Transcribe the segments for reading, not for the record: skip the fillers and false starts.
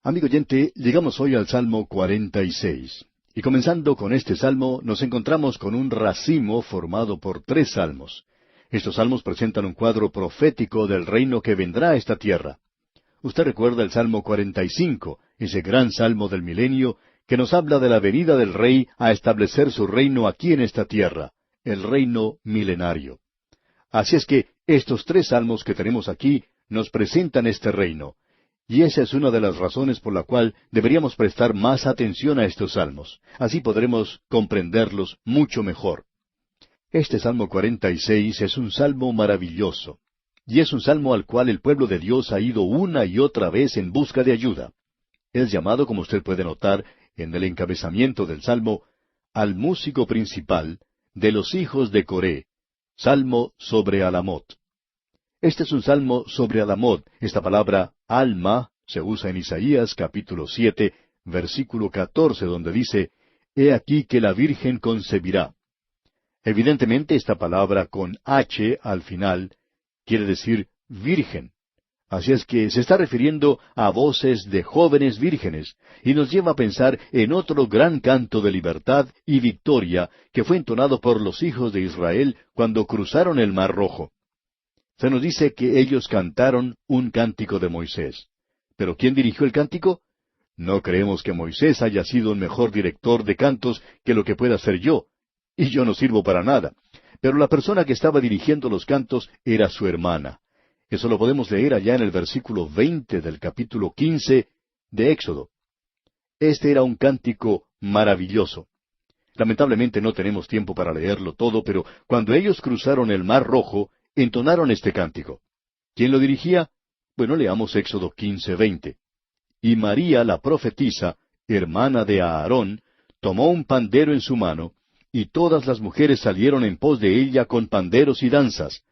Amigo oyente, llegamos hoy al Salmo 46. Y comenzando con este salmo, nos encontramos con un racimo formado por tres salmos. Estos salmos presentan un cuadro profético del reino que vendrá a esta tierra. Usted recuerda el Salmo 45, ese gran salmo del milenio, que nos habla de la venida del Rey a establecer su reino aquí en esta tierra, el reino milenario. Así es que estos tres salmos que tenemos aquí nos presentan este reino. Y esa es una de las razones por la cual deberíamos prestar más atención a estos salmos. Así podremos comprenderlos mucho mejor. Este Salmo 46 es un salmo maravilloso. Y es un salmo al cual el pueblo de Dios ha ido una y otra vez en busca de ayuda. Es llamado, como usted puede notar, en el encabezamiento del salmo, al músico principal de los hijos de Coré, salmo sobre Alamot. Este es un salmo sobre Alamot. Esta palabra alma se usa en Isaías capítulo 7, versículo 14, donde dice, He aquí que la Virgen concebirá. Evidentemente esta palabra con H al final quiere decir virgen. Así es que se está refiriendo a voces de jóvenes vírgenes, y nos lleva a pensar en otro gran canto de libertad y victoria que fue entonado por los hijos de Israel cuando cruzaron el Mar Rojo. Se nos dice que ellos cantaron un cántico de Moisés. ¿Pero quién dirigió el cántico? No creemos que Moisés haya sido un mejor director de cantos que lo que pueda ser yo, y yo no sirvo para nada. Pero la persona que estaba dirigiendo los cantos era su hermana. Eso lo podemos leer allá en el versículo 20 del capítulo 15 de Éxodo. Este era un cántico maravilloso. Lamentablemente no tenemos tiempo para leerlo todo, pero cuando ellos cruzaron el Mar Rojo, entonaron este cántico. ¿Quién lo dirigía? Bueno, leamos Éxodo 15:20. Y María la profetisa, hermana de Aarón, tomó un pandero en su mano, y todas las mujeres salieron en pos de ella con panderos y danzas.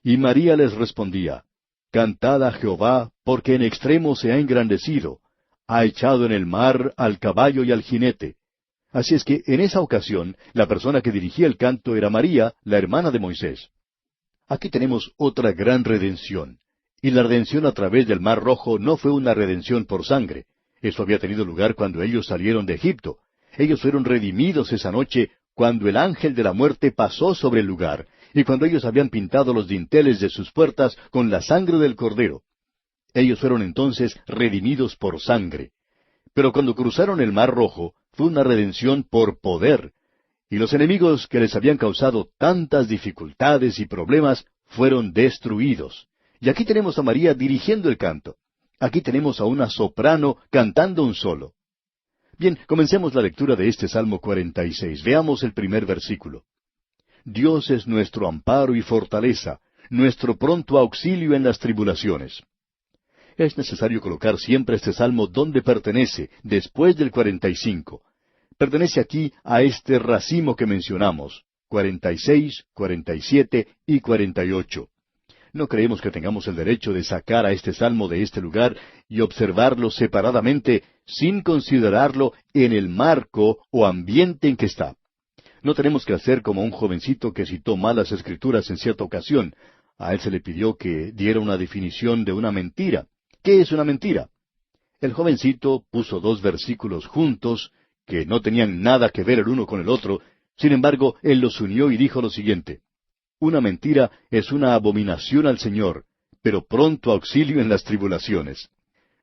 Y María les respondía, Cantad a Jehová, porque en extremo se ha engrandecido, ha echado en el mar al caballo y al jinete. Así es que en esa ocasión la persona que dirigía el canto era María, la hermana de Moisés. Aquí tenemos otra gran redención. Y la redención a través del Mar Rojo no fue una redención por sangre. Eso había tenido lugar cuando ellos salieron de Egipto. Ellos fueron redimidos esa noche cuando el ángel de la muerte pasó sobre el lugar, y cuando ellos habían pintado los dinteles de sus puertas con la sangre del Cordero. Ellos fueron entonces redimidos por sangre. Pero cuando cruzaron el Mar Rojo, fue una redención por poder. Y los enemigos que les habían causado tantas dificultades y problemas fueron destruidos. Y aquí tenemos a María dirigiendo el canto. Aquí tenemos a una soprano cantando un solo. Bien, comencemos la lectura de este Salmo 46. Veamos el primer versículo. Dios es nuestro amparo y fortaleza, nuestro pronto auxilio en las tribulaciones. Es necesario colocar siempre este salmo donde pertenece, después del 45. Pertenece aquí a este racimo que mencionamos, 46, 47 y 48. No creemos que tengamos el derecho de sacar a este salmo de este lugar y observarlo separadamente sin considerarlo en el marco o ambiente en que está. No tenemos que hacer como un jovencito que citó malas escrituras en cierta ocasión. A él se le pidió que diera una definición de una mentira. ¿Qué es una mentira? El jovencito puso dos versículos juntos que no tenían nada que ver el uno con el otro. Sin embargo, él los unió y dijo lo siguiente. Una mentira es una abominación al Señor, pero pronto auxilio en las tribulaciones.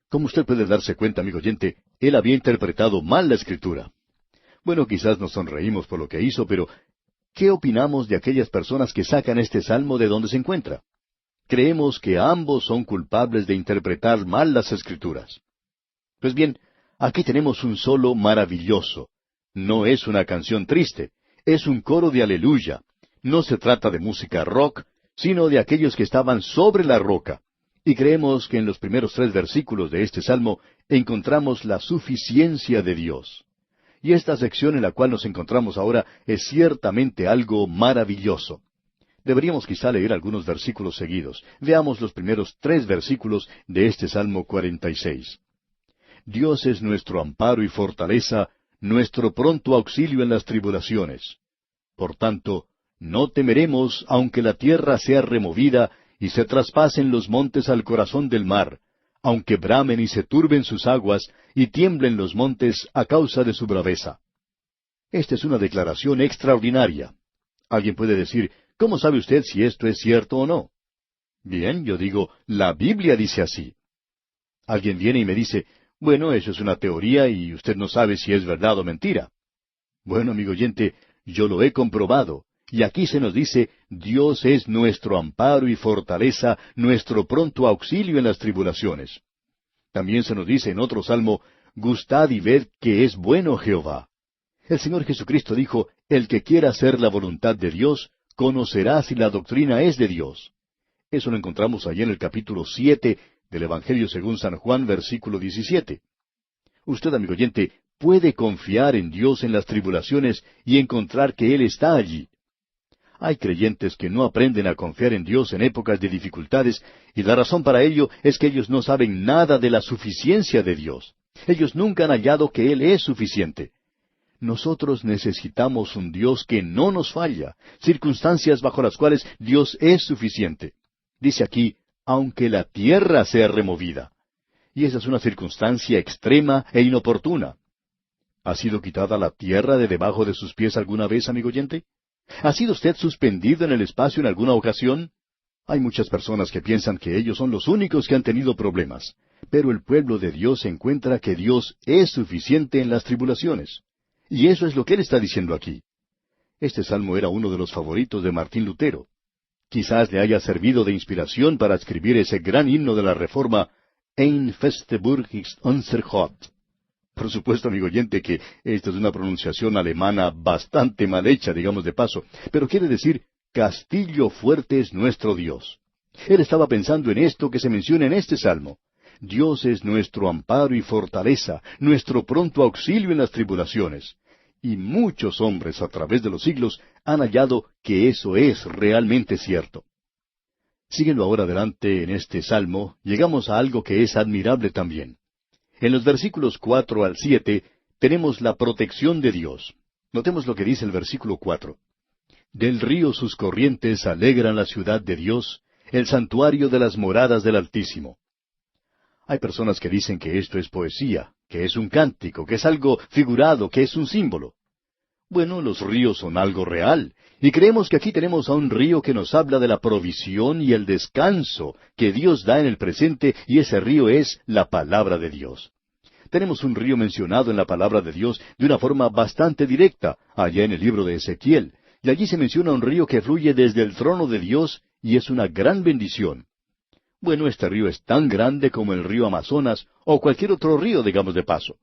Como usted puede darse cuenta, amigo oyente, él había interpretado mal la Escritura. Bueno, quizás nos sonreímos por lo que hizo, pero ¿qué opinamos de aquellas personas que sacan este salmo de donde se encuentra? Creemos que ambos son culpables de interpretar mal las Escrituras. Pues bien, aquí tenemos un solo maravilloso. No es una canción triste, es un coro de aleluya. No se trata de música rock, sino de aquellos que estaban sobre la roca. Y creemos que en los primeros 3 versículos de este salmo encontramos la suficiencia de Dios. Y esta sección en la cual nos encontramos ahora es ciertamente algo maravilloso. Deberíamos quizá leer algunos versículos seguidos. Veamos los primeros 3 versículos de este Salmo 46. Dios es nuestro amparo y fortaleza, nuestro pronto auxilio en las tribulaciones. Por tanto, no temeremos aunque la tierra sea removida y se traspasen los montes al corazón del mar, aunque bramen y se turben sus aguas, y tiemblen los montes a causa de su braveza. Esta es una declaración extraordinaria. Alguien puede decir, ¿cómo sabe usted si esto es cierto o no? Bien, yo digo, la Biblia dice así. Alguien viene y me dice, bueno, eso es una teoría y usted no sabe si es verdad o mentira. Bueno, amigo oyente, yo lo he comprobado. Y aquí se nos dice, Dios es nuestro amparo y fortaleza, nuestro pronto auxilio en las tribulaciones. También se nos dice en otro salmo, gustad y ved que es bueno Jehová. El Señor Jesucristo dijo, el que quiera hacer la voluntad de Dios, conocerá si la doctrina es de Dios. Eso lo encontramos allí en el capítulo 7 del Evangelio según San Juan, versículo 17. Usted, amigo oyente, puede confiar en Dios en las tribulaciones y encontrar que Él está allí. Hay creyentes que no aprenden a confiar en Dios en épocas de dificultades, y la razón para ello es que ellos no saben nada de la suficiencia de Dios. Ellos nunca han hallado que Él es suficiente. Nosotros necesitamos un Dios que no nos falla, circunstancias bajo las cuales Dios es suficiente. Dice aquí, aunque la tierra sea removida. Y esa es una circunstancia extrema e inoportuna. ¿Ha sido quitada la tierra de debajo de sus pies alguna vez, amigo oyente? ¿Ha sido usted suspendido en el espacio en alguna ocasión? Hay muchas personas que piensan que ellos son los únicos que han tenido problemas, pero el pueblo de Dios encuentra que Dios es suficiente en las tribulaciones. Y eso es lo que él está diciendo aquí. Este salmo era uno de los favoritos de Martín Lutero. Quizás le haya servido de inspiración para escribir ese gran himno de la Reforma, Ein feste Burg ist unser Gott. Por supuesto, amigo oyente, que esta es una pronunciación alemana bastante mal hecha, digamos de paso, pero quiere decir, castillo fuerte es nuestro Dios. Él estaba pensando en esto que se menciona en este salmo. Dios es nuestro amparo y fortaleza, nuestro pronto auxilio en las tribulaciones. Y muchos hombres a través de los siglos han hallado que eso es realmente cierto. Siguiendo ahora adelante en este salmo, llegamos a algo que es admirable también. En los versículos 4 al 7 tenemos la protección de Dios. Notemos lo que dice el versículo 4. Del río sus corrientes alegran la ciudad de Dios, el santuario de las moradas del Altísimo. Hay personas que dicen que esto es poesía, que es un cántico, que es algo figurado, que es un símbolo. Bueno, los ríos son algo real, y creemos que aquí tenemos a un río que nos habla de la provisión y el descanso que Dios da en el presente, y ese río es la palabra de Dios. Tenemos un río mencionado en la palabra de Dios de una forma bastante directa, allá en el libro de Ezequiel, y allí se menciona un río que fluye desde el trono de Dios, y es una gran bendición. Bueno, este río es tan grande como el río Amazonas, o cualquier otro río, digamos de paso.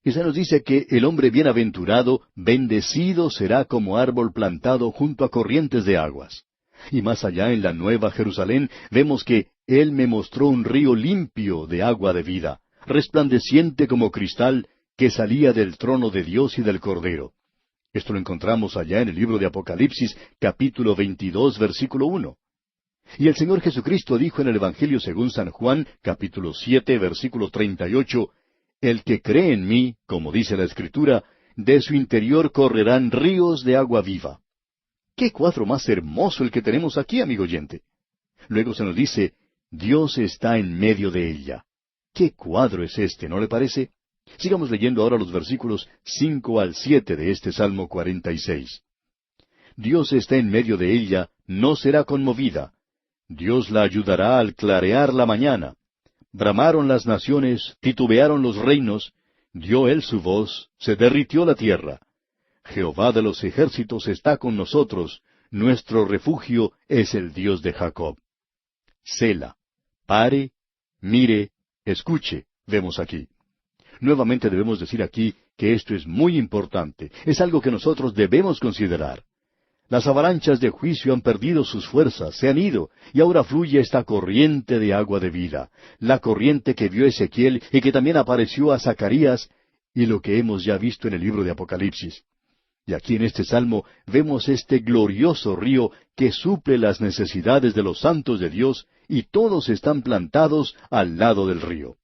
Y se nos dice que el hombre bienaventurado, bendecido será como árbol plantado junto a corrientes de aguas. Y más allá en la Nueva Jerusalén, vemos que Él me mostró un río limpio de agua de vida, resplandeciente como cristal, que salía del trono de Dios y del Cordero. Esto lo encontramos allá en el libro de Apocalipsis, capítulo 22, versículo 1. Y el Señor Jesucristo dijo en el Evangelio según San Juan, capítulo 7, versículo 38, el que cree en mí, como dice la Escritura, de su interior correrán ríos de agua viva. ¡Qué cuadro más hermoso el que tenemos aquí, amigo oyente! Luego se nos dice, Dios está en medio de ella. ¡Qué cuadro es este, no le parece! Sigamos leyendo ahora los versículos 5 al 7 de este Salmo 46. Dios está en medio de ella, no será conmovida. Dios la ayudará al clarear la mañana. Bramaron las naciones, titubearon los reinos, dio él su voz, se derritió la tierra. Jehová de los ejércitos está con nosotros, nuestro refugio es el Dios de Jacob. Sela. Pare, mire, escuche, vemos aquí. Nuevamente debemos decir aquí que esto es muy importante, es algo que nosotros debemos considerar. Las avalanchas de juicio han perdido sus fuerzas, se han ido, y ahora fluye esta corriente de agua de vida, la corriente que vio Ezequiel y que también apareció a Zacarías, y lo que hemos ya visto en el libro de Apocalipsis. Y aquí en este salmo vemos este glorioso río que suple las necesidades de los santos de Dios, y todos están plantados al lado del río.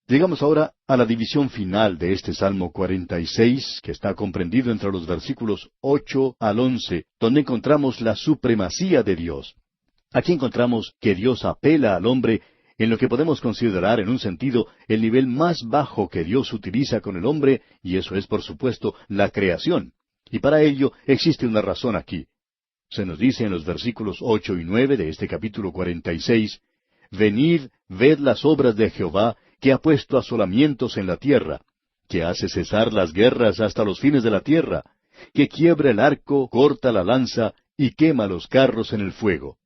Llegamos ahora a la división final de este Salmo 46, que está comprendido entre los versículos 8 al 11, donde encontramos la supremacía de Dios. Aquí encontramos que Dios apela al hombre en lo que podemos considerar en un sentido el nivel más bajo que Dios utiliza con el hombre, y eso es, por supuesto, la creación. Y para ello existe una razón aquí. Se nos dice en los versículos 8 y 9 de este capítulo 46, Venid, ved las obras de Jehová, que ha puesto asolamientos en la tierra, que hace cesar las guerras hasta los fines de la tierra, que quiebra el arco, corta la lanza, y quema los carros en el fuego.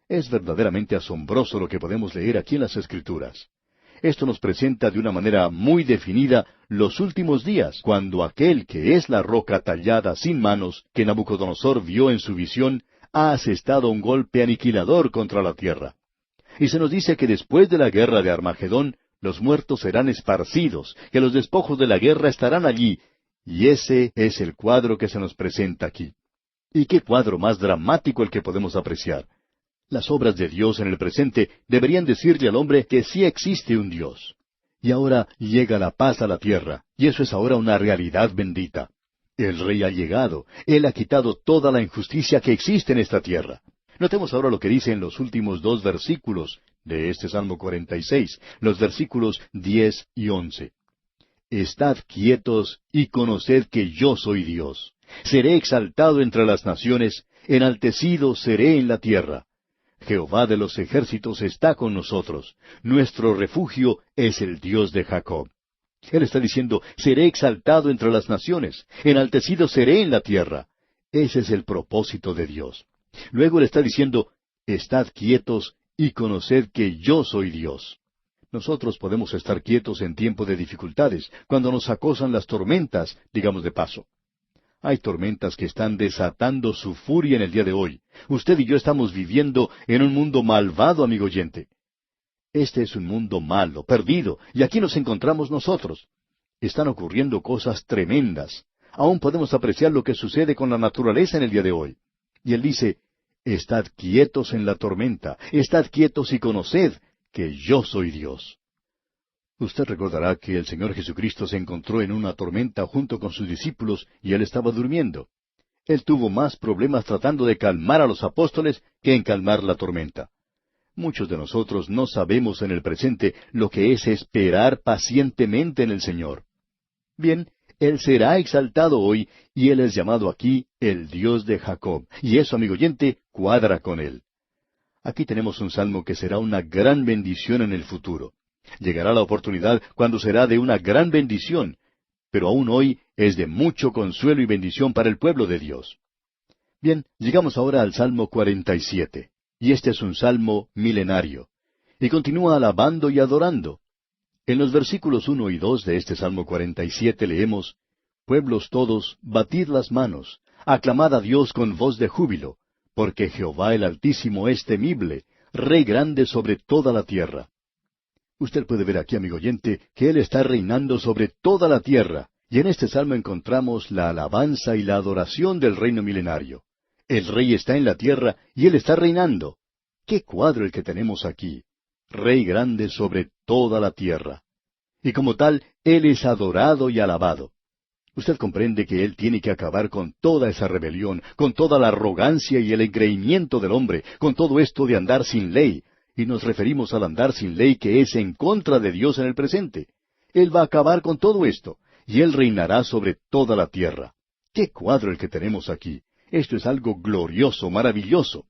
Es verdaderamente asombroso lo que podemos leer aquí en las Escrituras. Esto nos presenta de una manera muy definida los últimos días, cuando aquel que es la roca tallada sin manos, que Nabucodonosor vio en su visión, ha asestado un golpe aniquilador contra la tierra. Y se nos dice que después de la guerra de Armagedón, los muertos serán esparcidos, que los despojos de la guerra estarán allí, y ese es el cuadro que se nos presenta aquí. ¿Y qué cuadro más dramático el que podemos apreciar? Las obras de Dios en el presente deberían decirle al hombre que sí existe un Dios. Y ahora llega la paz a la tierra, y eso es ahora una realidad bendita. El Rey ha llegado, Él ha quitado toda la injusticia que existe en esta tierra. Notemos ahora lo que dice en los últimos dos versículos de este Salmo 46, los versículos 10 y 11. Estad quietos y conoced que yo soy Dios. Seré exaltado entre las naciones, enaltecido seré en la tierra. Jehová de los ejércitos está con nosotros. Nuestro refugio es el Dios de Jacob. Él está diciendo, seré exaltado entre las naciones, enaltecido seré en la tierra. Ese es el propósito de Dios. Luego le está diciendo, estad quietos y conoced que yo soy Dios. Nosotros podemos estar quietos en tiempo de dificultades, cuando nos acosan las tormentas, digamos de paso. Hay tormentas que están desatando su furia en el día de hoy. Usted y yo estamos viviendo en un mundo malvado, amigo oyente. Este es un mundo malo, perdido, y aquí nos encontramos nosotros. Están ocurriendo cosas tremendas. Aún podemos apreciar lo que sucede con la naturaleza en el día de hoy. Y él dice, estad quietos en la tormenta, estad quietos y conoced que yo soy Dios. Usted recordará que el Señor Jesucristo se encontró en una tormenta junto con sus discípulos y Él estaba durmiendo. Él tuvo más problemas tratando de calmar a los apóstoles que en calmar la tormenta. Muchos de nosotros no sabemos en el presente lo que es esperar pacientemente en el Señor. Bien, Él será exaltado hoy y Él es llamado aquí el Dios de Jacob. Y eso, amigo oyente, cuadra con Él. Aquí tenemos un salmo que será una gran bendición en el futuro. Llegará la oportunidad cuando será de una gran bendición, pero aún hoy es de mucho consuelo y bendición para el pueblo de Dios. Bien, llegamos ahora al Salmo 47, y este es un salmo milenario, y continúa alabando y adorando. En los versículos 1 y 2 de este Salmo 47 leemos, Pueblos todos, batid las manos, aclamad a Dios con voz de júbilo, porque Jehová el Altísimo es temible, Rey grande sobre toda la tierra. Usted puede ver aquí, amigo oyente, que Él está reinando sobre toda la tierra, y en este salmo encontramos la alabanza y la adoración del reino milenario. El Rey está en la tierra y Él está reinando. ¡Qué cuadro el que tenemos aquí! Rey grande sobre toda la tierra. Y como tal, Él es adorado y alabado. Usted comprende que Él tiene que acabar con toda esa rebelión, con toda la arrogancia y el engreimiento del hombre, con todo esto de andar sin ley, y nos referimos al andar sin ley que es en contra de Dios en el presente. Él va a acabar con todo esto, y Él reinará sobre toda la tierra. ¡Qué cuadro el que tenemos aquí! Esto es algo glorioso, maravilloso.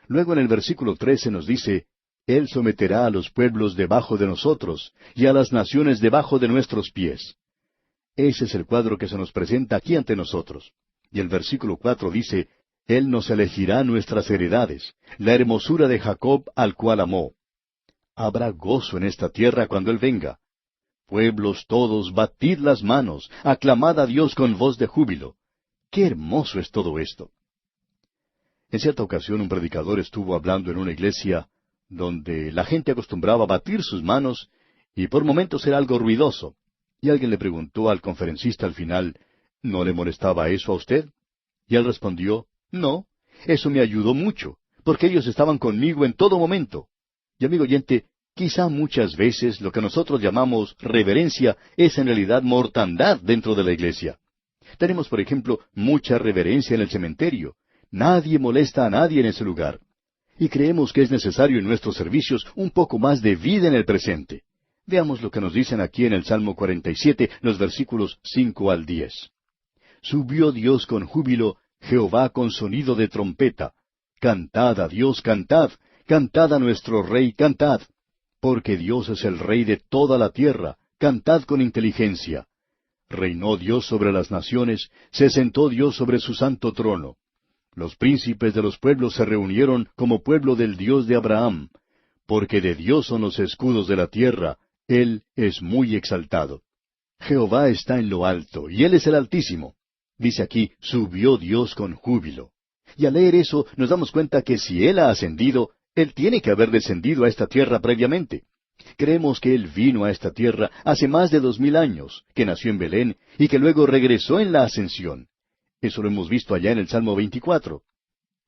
Luego en el versículo 13 nos dice, Él someterá a los pueblos debajo de nosotros, y a las naciones debajo de nuestros pies. Ese es el cuadro que se nos presenta aquí ante nosotros. Y el versículo 4 dice, Él nos elegirá nuestras heredades, la hermosura de Jacob al cual amó. Habrá gozo en esta tierra cuando Él venga. Pueblos todos, batid las manos, aclamad a Dios con voz de júbilo. ¡Qué hermoso es todo esto! En cierta ocasión un predicador estuvo hablando en una iglesia donde la gente acostumbraba a batir sus manos y por momentos era algo ruidoso. Y alguien le preguntó al conferencista al final, ¿no le molestaba eso a usted? Y él respondió, no, eso me ayudó mucho, porque ellos estaban conmigo en todo momento. Y amigo oyente, quizá muchas veces lo que nosotros llamamos reverencia es en realidad mortandad dentro de la iglesia. Tenemos, por ejemplo, mucha reverencia en el cementerio. Nadie molesta a nadie en ese lugar. Y creemos que es necesario en nuestros servicios un poco más de vida en el presente. Veamos lo que nos dicen aquí en el Salmo 47, los versículos 5 al 10. Subió Dios con júbilo, Jehová con sonido de trompeta. Cantad a Dios, cantad, cantad a nuestro Rey, cantad. Porque Dios es el Rey de toda la tierra, cantad con inteligencia. Reinó Dios sobre las naciones, se sentó Dios sobre su santo trono. Los príncipes de los pueblos se reunieron como pueblo del Dios de Abraham. Porque de Dios son los escudos de la tierra, Él es muy exaltado. Jehová está en lo alto, y Él es el Altísimo. Dice aquí, subió Dios con júbilo. Y al leer eso, nos damos cuenta que si Él ha ascendido, Él tiene que haber descendido a esta tierra previamente. Creemos que Él vino a esta tierra hace más de 2000 años, que nació en Belén, y que luego regresó en la ascensión. Eso lo hemos visto allá en el Salmo 24.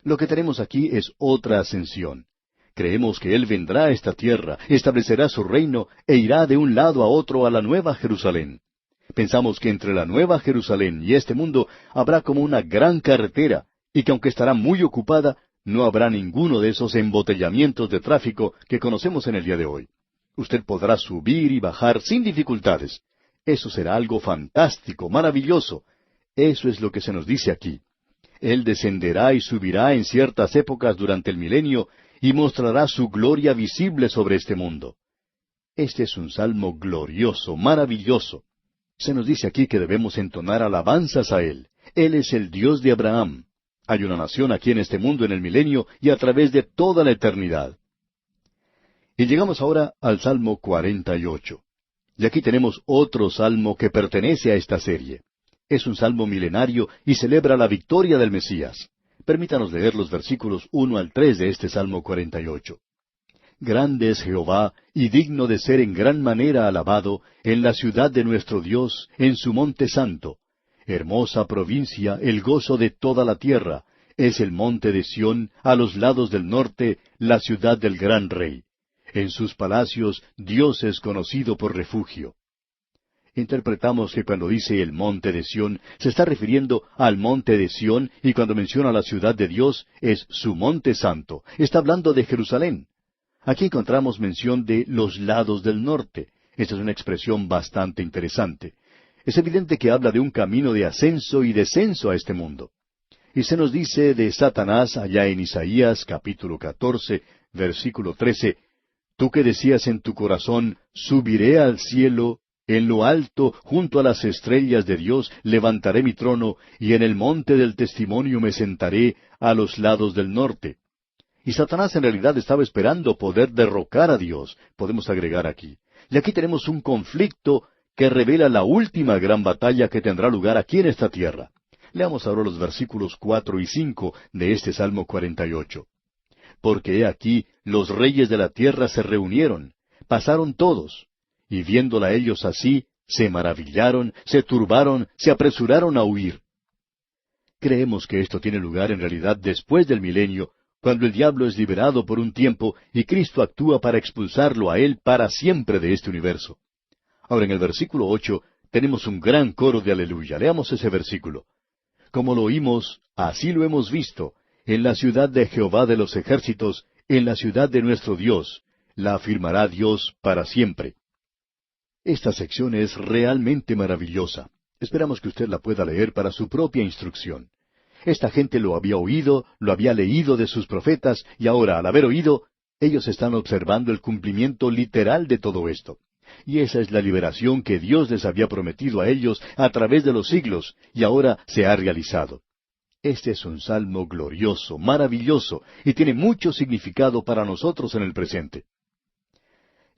Lo que tenemos aquí es otra ascensión. Creemos que Él vendrá a esta tierra, establecerá su reino e irá de un lado a otro a la Nueva Jerusalén. Pensamos que entre la Nueva Jerusalén y este mundo habrá como una gran carretera, y que aunque estará muy ocupada, no habrá ninguno de esos embotellamientos de tráfico que conocemos en el día de hoy. Usted podrá subir y bajar sin dificultades. Eso será algo fantástico, maravilloso. Eso es lo que se nos dice aquí. Él descenderá y subirá en ciertas épocas durante el milenio y mostrará su gloria visible sobre este mundo. Este es un salmo glorioso, maravilloso. Se nos dice aquí que debemos entonar alabanzas a Él. Él es el Dios de Abraham. Hay una nación aquí en este mundo en el milenio y a través de toda la eternidad. Y llegamos ahora al Salmo 48. Y aquí tenemos otro salmo que pertenece a esta serie. Es un salmo milenario y celebra la victoria del Mesías. Permítanos leer los versículos 1 al 3 de este Salmo 48. Grande es Jehová, y digno de ser en gran manera alabado, en la ciudad de nuestro Dios, en su monte santo. Hermosa provincia, el gozo de toda la tierra, es el monte de Sión, a los lados del norte, la ciudad del gran Rey. En sus palacios Dios es conocido por refugio. Interpretamos que cuando dice el monte de Sión, se está refiriendo al monte de Sión, y cuando menciona la ciudad de Dios, es su monte santo. Está hablando de Jerusalén. Aquí encontramos mención de los lados del norte. Esta es una expresión bastante interesante. Es evidente que habla de un camino de ascenso y descenso a este mundo. Y se nos dice de Satanás allá en Isaías capítulo 14, versículo 13, Tú que decías en tu corazón, subiré al cielo, en lo alto, junto a las estrellas de Dios, levantaré mi trono, y en el monte del testimonio me sentaré, a los lados del norte. Y Satanás en realidad estaba esperando poder derrocar a Dios, podemos agregar aquí. Y aquí tenemos un conflicto que revela la última gran batalla que tendrá lugar aquí en esta tierra. Leamos ahora los versículos 4 y 5 de este Salmo 48. Porque he aquí, los reyes de la tierra se reunieron, pasaron todos, y viéndola ellos así, se maravillaron, se turbaron, se apresuraron a huir. Creemos que esto tiene lugar en realidad después del milenio, cuando el diablo es liberado por un tiempo y Cristo actúa para expulsarlo a él para siempre de este universo. Ahora en el versículo 8 tenemos un gran coro de aleluya. Leamos ese versículo. Como lo oímos, así lo hemos visto, en la ciudad de Jehová de los ejércitos, en la ciudad de nuestro Dios, la afirmará Dios para siempre. Esta sección es realmente maravillosa. Esperamos que usted la pueda leer para su propia instrucción. Esta gente lo había oído, lo había leído de sus profetas, y ahora, al haber oído, ellos están observando el cumplimiento literal de todo esto. Y esa es la liberación que Dios les había prometido a ellos a través de los siglos, y ahora se ha realizado. Este es un salmo glorioso, maravilloso, y tiene mucho significado para nosotros en el presente.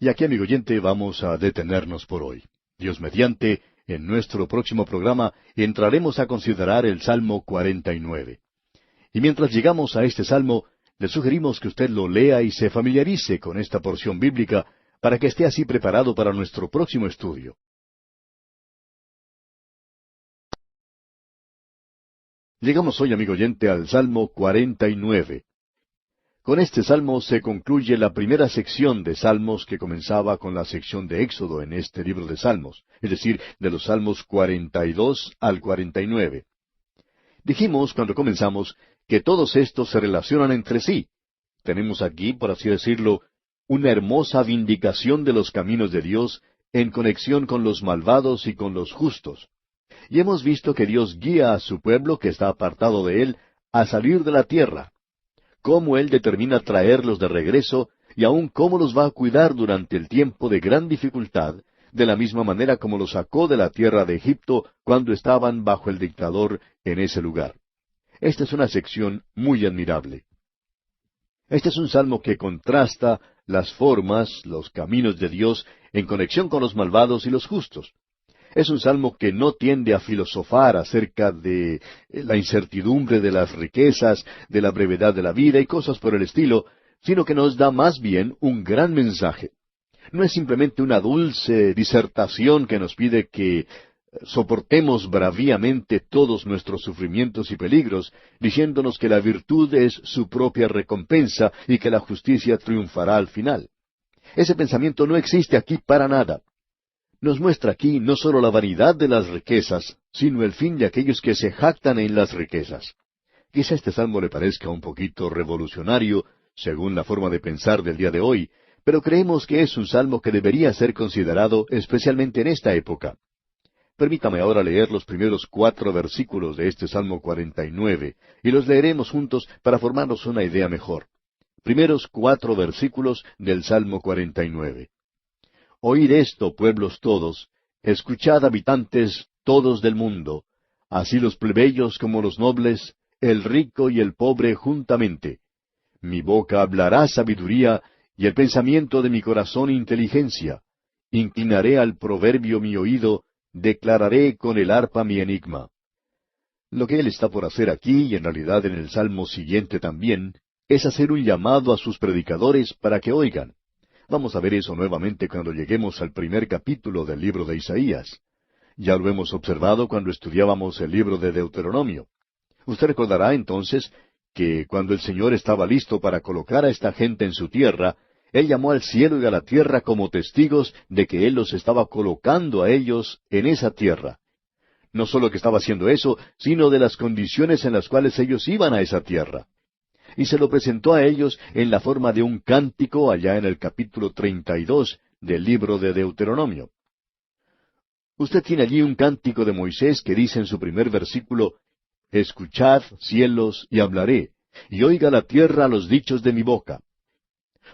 Y aquí, amigo oyente, vamos a detenernos por hoy. Dios mediante, en nuestro próximo programa entraremos a considerar el Salmo 49. Y mientras llegamos a este salmo, le sugerimos que usted lo lea y se familiarice con esta porción bíblica para que esté así preparado para nuestro próximo estudio. Llegamos hoy, amigo oyente, al Salmo 49. Con este salmo se concluye la primera sección de salmos que comenzaba con la sección de Éxodo en este libro de Salmos, es decir, de los salmos 42 al 49. Dijimos cuando comenzamos que todos estos se relacionan entre sí, Tenemos aquí, por así decirlo, una hermosa vindicación de los caminos de Dios en conexión con los malvados y con los justos. Y hemos visto que Dios guía a su pueblo que está apartado de Él a salir de la tierra, cómo Él determina traerlos de regreso y aun cómo los va a cuidar durante el tiempo de gran dificultad, de la misma manera como los sacó de la tierra de Egipto cuando estaban bajo el dictador en ese lugar. Esta es una sección muy admirable. Este es un salmo que contrasta las formas, los caminos de Dios en conexión con los malvados y los justos. Es un salmo que no tiende a filosofar acerca de la incertidumbre de las riquezas, de la brevedad de la vida y cosas por el estilo, sino que nos da más bien un gran mensaje. No es simplemente una dulce disertación que nos pide que soportemos braviamente todos nuestros sufrimientos y peligros, diciéndonos que la virtud es su propia recompensa y que la justicia triunfará al final. Ese pensamiento no existe aquí para nada. Nos muestra aquí no sólo la vanidad de las riquezas, sino el fin de aquellos que se jactan en las riquezas. Quizá este salmo le parezca un poquito revolucionario, según la forma de pensar del día de hoy, pero creemos que es un salmo que debería ser considerado especialmente en esta época. Permítame ahora leer los primeros 4 versículos de este Salmo 49, y los leeremos juntos para formarnos una idea mejor. Primeros 4 versículos del Salmo 49. Oíd esto, pueblos todos, escuchad, habitantes todos del mundo, así los plebeyos como los nobles, el rico y el pobre juntamente. Mi boca hablará sabiduría, y el pensamiento de mi corazón inteligencia. Inclinaré al proverbio mi oído, declararé con el arpa mi enigma. Lo que él está por hacer aquí, y en realidad en el salmo siguiente también, es hacer un llamado a sus predicadores para que oigan. Vamos a ver eso nuevamente cuando lleguemos al primer capítulo del libro de Isaías. Ya lo hemos observado cuando estudiábamos el libro de Deuteronomio. Usted recordará entonces que cuando el Señor estaba listo para colocar a esta gente en su tierra, Él llamó al cielo y a la tierra como testigos de que Él los estaba colocando a ellos en esa tierra. No solo que estaba haciendo eso, sino de las condiciones en las cuales ellos iban a esa tierra. Y se lo presentó a ellos en la forma de un cántico allá en el capítulo 32 del libro de Deuteronomio. Usted tiene allí un cántico de Moisés que dice en su primer versículo, «Escuchad, cielos, y hablaré, y oiga la tierra los dichos de mi boca».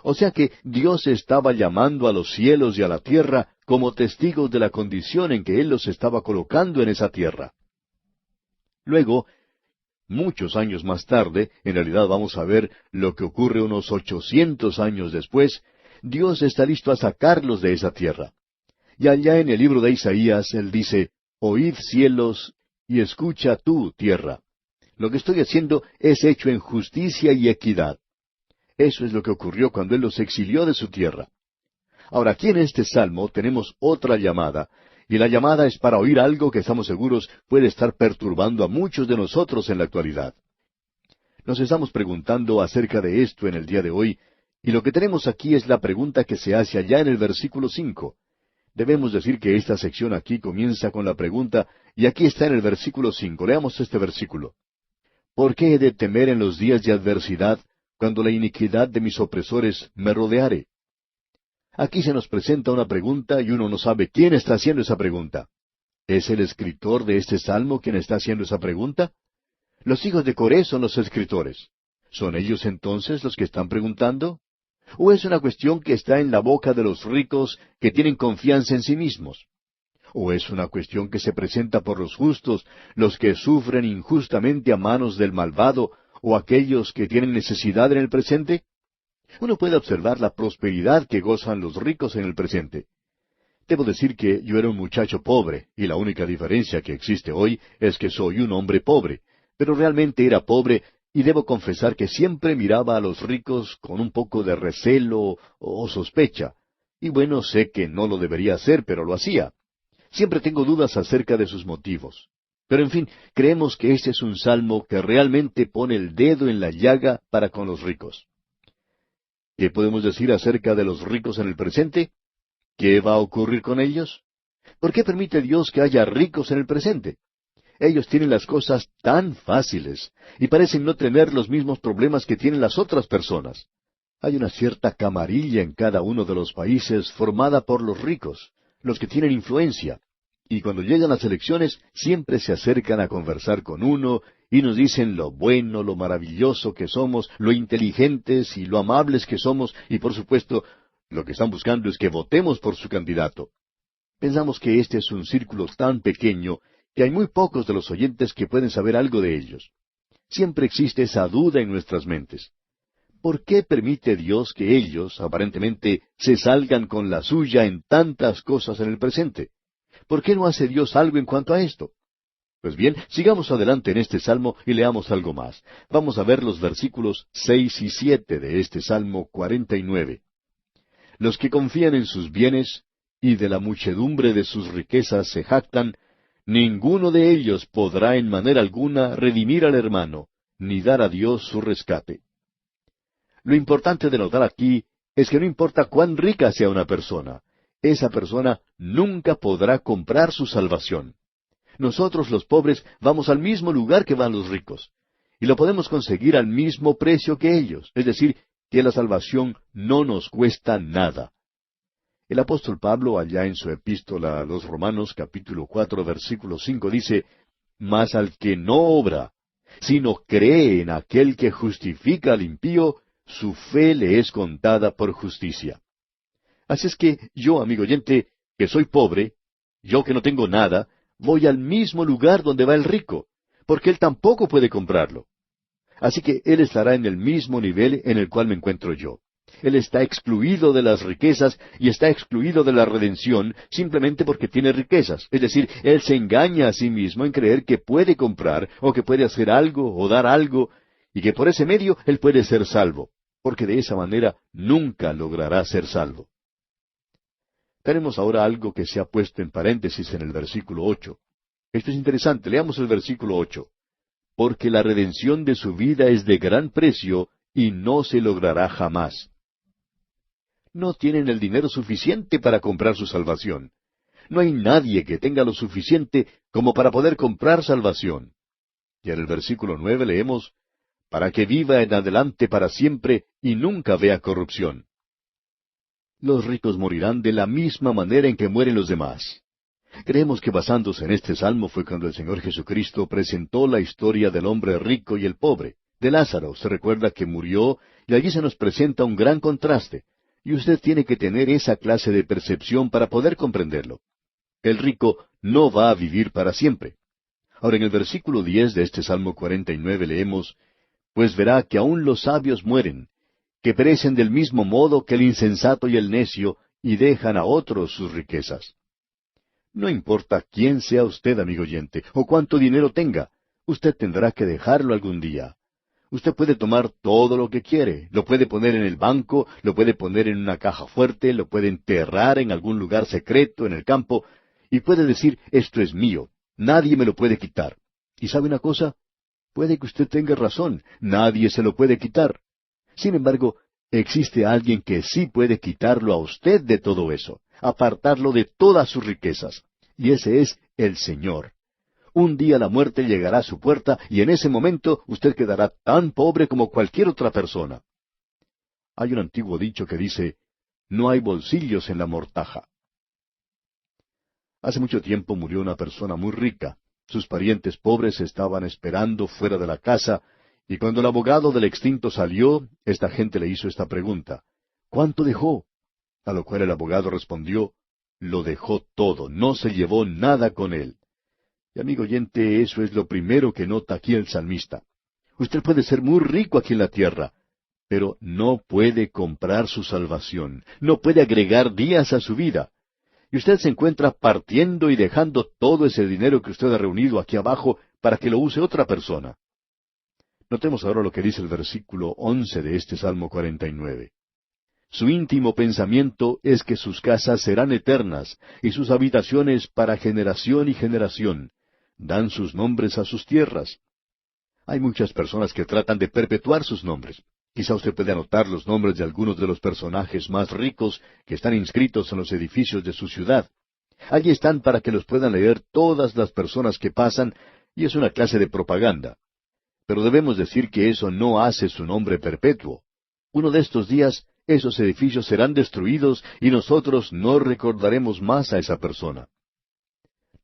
O sea que Dios estaba llamando a los cielos y a la tierra como testigos de la condición en que Él los estaba colocando en esa tierra. Luego, muchos años más tarde, en realidad vamos a ver lo que ocurre unos 800 años después, Dios está listo a sacarlos de esa tierra. Y allá en el libro de Isaías, Él dice, «Oíd cielos, y escucha tú, tierra». Lo que estoy haciendo es hecho en justicia y equidad. Eso es lo que ocurrió cuando Él los exilió de su tierra. Ahora, aquí en este salmo tenemos otra llamada, y la llamada es para oír algo que estamos seguros puede estar perturbando a muchos de nosotros en la actualidad. Nos estamos preguntando acerca de esto en el día de hoy, y lo que tenemos aquí es la pregunta que se hace allá en el versículo 5. Debemos decir que esta sección aquí comienza con la pregunta, y aquí está en el versículo 5. Leamos este versículo. ¿Por qué he de temer en los días de adversidad, cuando la iniquidad de mis opresores me rodeare? Aquí se nos presenta una pregunta y uno no sabe quién está haciendo esa pregunta. ¿Es el escritor de este salmo quien está haciendo esa pregunta? Los hijos de Coré son los escritores. ¿Son ellos entonces los que están preguntando? ¿O es una cuestión que está en la boca de los ricos que tienen confianza en sí mismos? ¿O es una cuestión que se presenta por los justos, los que sufren injustamente a manos del malvado, o aquellos que tienen necesidad en el presente? Uno puede observar la prosperidad que gozan los ricos en el presente. Debo decir que yo era un muchacho pobre, y la única diferencia que existe hoy es que soy un hombre pobre, pero realmente era pobre, y debo confesar que siempre miraba a los ricos con un poco de recelo o sospecha. Y bueno, sé que no lo debería hacer, pero lo hacía. Siempre tengo dudas acerca de sus motivos. Pero en fin, creemos que este es un salmo que realmente pone el dedo en la llaga para con los ricos. ¿Qué podemos decir acerca de los ricos en el presente? ¿Qué va a ocurrir con ellos? ¿Por qué permite Dios que haya ricos en el presente? Ellos tienen las cosas tan fáciles y parecen no tener los mismos problemas que tienen las otras personas. Hay una cierta camarilla en cada uno de los países formada por los ricos, los que tienen influencia, y cuando llegan las elecciones siempre se acercan a conversar con uno y nos dicen lo bueno, lo maravilloso que somos, lo inteligentes y lo amables que somos, y por supuesto, lo que están buscando es que votemos por su candidato. Pensamos que este es un círculo tan pequeño que hay muy pocos de los oyentes que pueden saber algo de ellos. Siempre existe esa duda en nuestras mentes. ¿Por qué permite Dios que ellos, aparentemente, se salgan con la suya en tantas cosas en el presente? ¿Por qué no hace Dios algo en cuanto a esto? Pues bien, sigamos adelante en este salmo y leamos algo más. Vamos a ver los versículos 6 y 7 de este Salmo 49. Los que confían en sus bienes y de la muchedumbre de sus riquezas se jactan, ninguno de ellos podrá en manera alguna redimir al hermano, ni dar a Dios su rescate. Lo importante de notar aquí es que no importa cuán rica sea una persona, esa persona nunca podrá comprar su salvación. Nosotros los pobres vamos al mismo lugar que van los ricos, y lo podemos conseguir al mismo precio que ellos, es decir, que la salvación no nos cuesta nada. El apóstol Pablo, allá en su epístola a los Romanos, capítulo 4, versículo 5, dice, «Mas al que no obra, sino cree en aquel que justifica al impío, su fe le es contada por justicia». Así es que yo, amigo oyente, que soy pobre, yo que no tengo nada, voy al mismo lugar donde va el rico, porque él tampoco puede comprarlo. Así que él estará en el mismo nivel en el cual me encuentro yo. Él está excluido de las riquezas y está excluido de la redención simplemente porque tiene riquezas. Es decir, él se engaña a sí mismo en creer que puede comprar o que puede hacer algo o dar algo y que por ese medio él puede ser salvo, porque de esa manera nunca logrará ser salvo. Tenemos ahora algo que se ha puesto en paréntesis en el versículo 8. Esto es interesante. Leamos el versículo 8. Porque la redención de su vida es de gran precio y no se logrará jamás. No tienen el dinero suficiente para comprar su salvación. No hay nadie que tenga lo suficiente como para poder comprar salvación. Y en el versículo 9 leemos, para que viva en adelante para siempre y nunca vea corrupción. Los ricos morirán de la misma manera en que mueren los demás. Creemos que basándose en este salmo fue cuando el Señor Jesucristo presentó la historia del hombre rico y el pobre. De Lázaro se recuerda que murió y allí se nos presenta un gran contraste. Y usted tiene que tener esa clase de percepción para poder comprenderlo. El rico no va a vivir para siempre. Ahora en el versículo 10 de este Salmo 49 leemos, pues verá que aun los sabios mueren, que perecen del mismo modo que el insensato y el necio, y dejan a otros sus riquezas. No importa quién sea usted, amigo oyente, o cuánto dinero tenga, usted tendrá que dejarlo algún día. Usted puede tomar todo lo que quiere, lo puede poner en el banco, lo puede poner en una caja fuerte, lo puede enterrar en algún lugar secreto en el campo, y puede decir, esto es mío, nadie me lo puede quitar. ¿Y sabe una cosa? Puede que usted tenga razón, nadie se lo puede quitar. Sin embargo, existe alguien que sí puede quitarlo a usted de todo eso, apartarlo de todas sus riquezas, y ese es el Señor. Un día la muerte llegará a su puerta y en ese momento usted quedará tan pobre como cualquier otra persona. Hay un antiguo dicho que dice, no hay bolsillos en la mortaja. Hace mucho tiempo murió una persona muy rica. Sus parientes pobres estaban esperando fuera de la casa, y cuando el abogado del extinto salió, esta gente le hizo esta pregunta, ¿cuánto dejó? A lo cual el abogado respondió, lo dejó todo, no se llevó nada con él. Y amigo oyente, eso es lo primero que nota aquí el salmista. Usted puede ser muy rico aquí en la tierra, pero no puede comprar su salvación, no puede agregar días a su vida. Y usted se encuentra partiendo y dejando todo ese dinero que usted ha reunido aquí abajo para que lo use otra persona. Notemos ahora lo que dice el versículo 11 de este Salmo 49. Su íntimo pensamiento es que sus casas serán eternas, y sus habitaciones para generación y generación. Dan sus nombres a sus tierras. Hay muchas personas que tratan de perpetuar sus nombres. Quizá usted pueda anotar los nombres de algunos de los personajes más ricos que están inscritos en los edificios de su ciudad. Allí están para que los puedan leer todas las personas que pasan, y es una clase de propaganda. Pero debemos decir que eso no hace su nombre perpetuo. Uno de estos días, esos edificios serán destruidos y nosotros no recordaremos más a esa persona.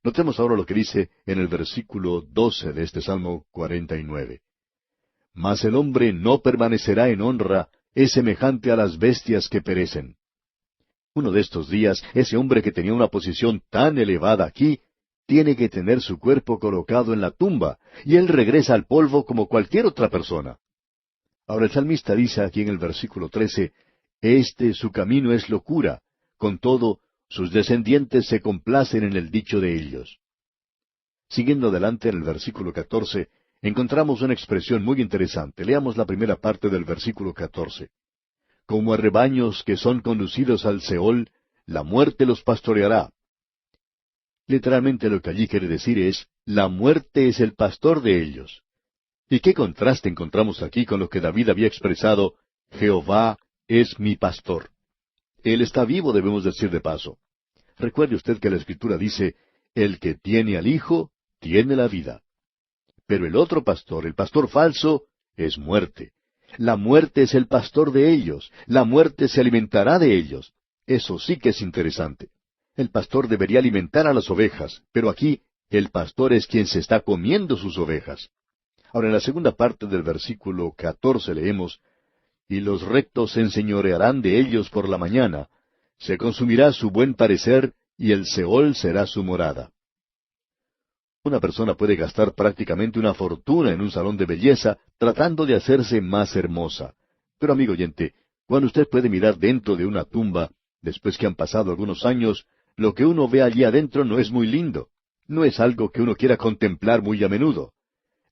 Notemos ahora lo que dice en el versículo 12 de este Salmo 49. Mas el hombre no permanecerá en honra, es semejante a las bestias que perecen. Uno de estos días, ese hombre que tenía una posición tan elevada aquí, tiene que tener su cuerpo colocado en la tumba, y él regresa al polvo como cualquier otra persona. Ahora el salmista dice aquí en el versículo 13, su camino es locura, con todo, sus descendientes se complacen en el dicho de ellos. Siguiendo adelante en el versículo 14, encontramos una expresión muy interesante. Leamos la primera parte del versículo 14. Como a rebaños que son conducidos al Seol, la muerte los pastoreará. Literalmente lo que allí quiere decir es, la muerte es el pastor de ellos. ¿Y qué contraste encontramos aquí con lo que David había expresado, Jehová es mi pastor? Él está vivo, debemos decir de paso. Recuerde usted que la Escritura dice, el que tiene al Hijo, tiene la vida. Pero el otro pastor, el pastor falso, es muerte. La muerte es el pastor de ellos. La muerte se alimentará de ellos. Eso sí que es interesante. El pastor debería alimentar a las ovejas, pero aquí el pastor es quien se está comiendo sus ovejas. Ahora en la segunda parte del versículo 14 leemos, y los rectos se enseñorearán de ellos por la mañana, se consumirá su buen parecer, y el Seol será su morada. Una persona puede gastar prácticamente una fortuna en un salón de belleza tratando de hacerse más hermosa. Pero amigo oyente, cuando usted puede mirar dentro de una tumba, después que han pasado algunos años, lo que uno ve allí adentro no es muy lindo. No es algo que uno quiera contemplar muy a menudo.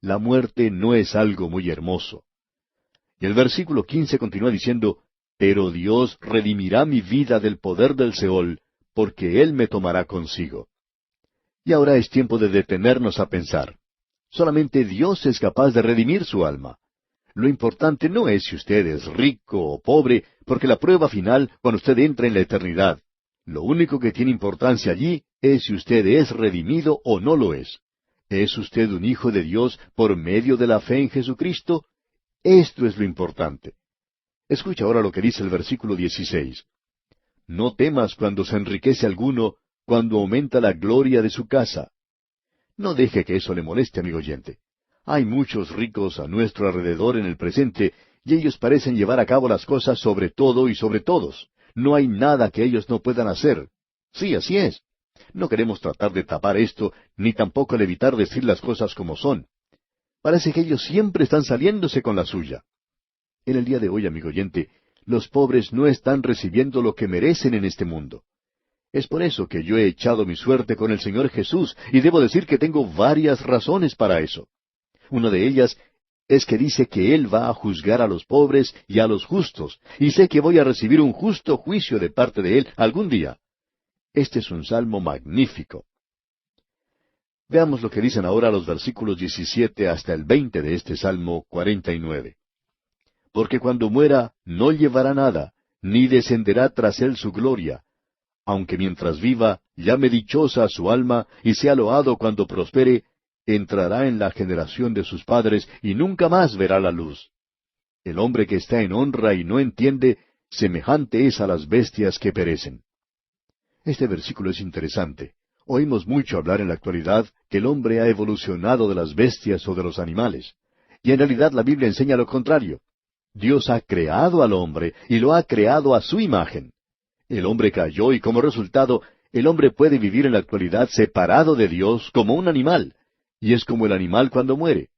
La muerte no es algo muy hermoso. Y el versículo 15 continúa diciendo, pero Dios redimirá mi vida del poder del Seol, porque Él me tomará consigo. Y ahora es tiempo de detenernos a pensar. Solamente Dios es capaz de redimir su alma. Lo importante no es si usted es rico o pobre, porque la prueba final, cuando usted entra en la eternidad, lo único que tiene importancia allí es si usted es redimido o no lo es. ¿Es usted un hijo de Dios por medio de la fe en Jesucristo? Esto es lo importante. Escucha ahora lo que dice el versículo 16. No temas cuando se enriquece alguno, cuando aumenta la gloria de su casa. No deje que eso le moleste, amigo oyente. Hay muchos ricos a nuestro alrededor en el presente, y ellos parecen llevar a cabo las cosas sobre todo y sobre todos. No hay nada que ellos no puedan hacer. Sí, así es. No queremos tratar de tapar esto, ni tampoco el evitar decir las cosas como son. Parece que ellos siempre están saliéndose con la suya. En el día de hoy, amigo oyente, los pobres no están recibiendo lo que merecen en este mundo. Es por eso que yo he echado mi suerte con el Señor Jesús, y debo decir que tengo varias razones para eso. Una de ellas es que dice que Él va a juzgar a los pobres y a los justos, y sé que voy a recibir un justo juicio de parte de Él algún día. Este es un salmo magnífico. Veamos lo que dicen ahora los versículos 17 hasta el 20 de este Salmo 49. Porque cuando muera no llevará nada, ni descenderá tras él su gloria. Aunque mientras viva, llame dichosa a su alma, y sea loado cuando prospere, entrará en la generación de sus padres, y nunca más verá la luz. El hombre que está en honra y no entiende, semejante es a las bestias que perecen. Este versículo es interesante. Oímos mucho hablar en la actualidad que el hombre ha evolucionado de las bestias o de los animales. Y en realidad la Biblia enseña lo contrario. Dios ha creado al hombre y lo ha creado a su imagen. El hombre cayó y como resultado, el hombre puede vivir en la actualidad separado de Dios como un animal, y es como el animal cuando muere.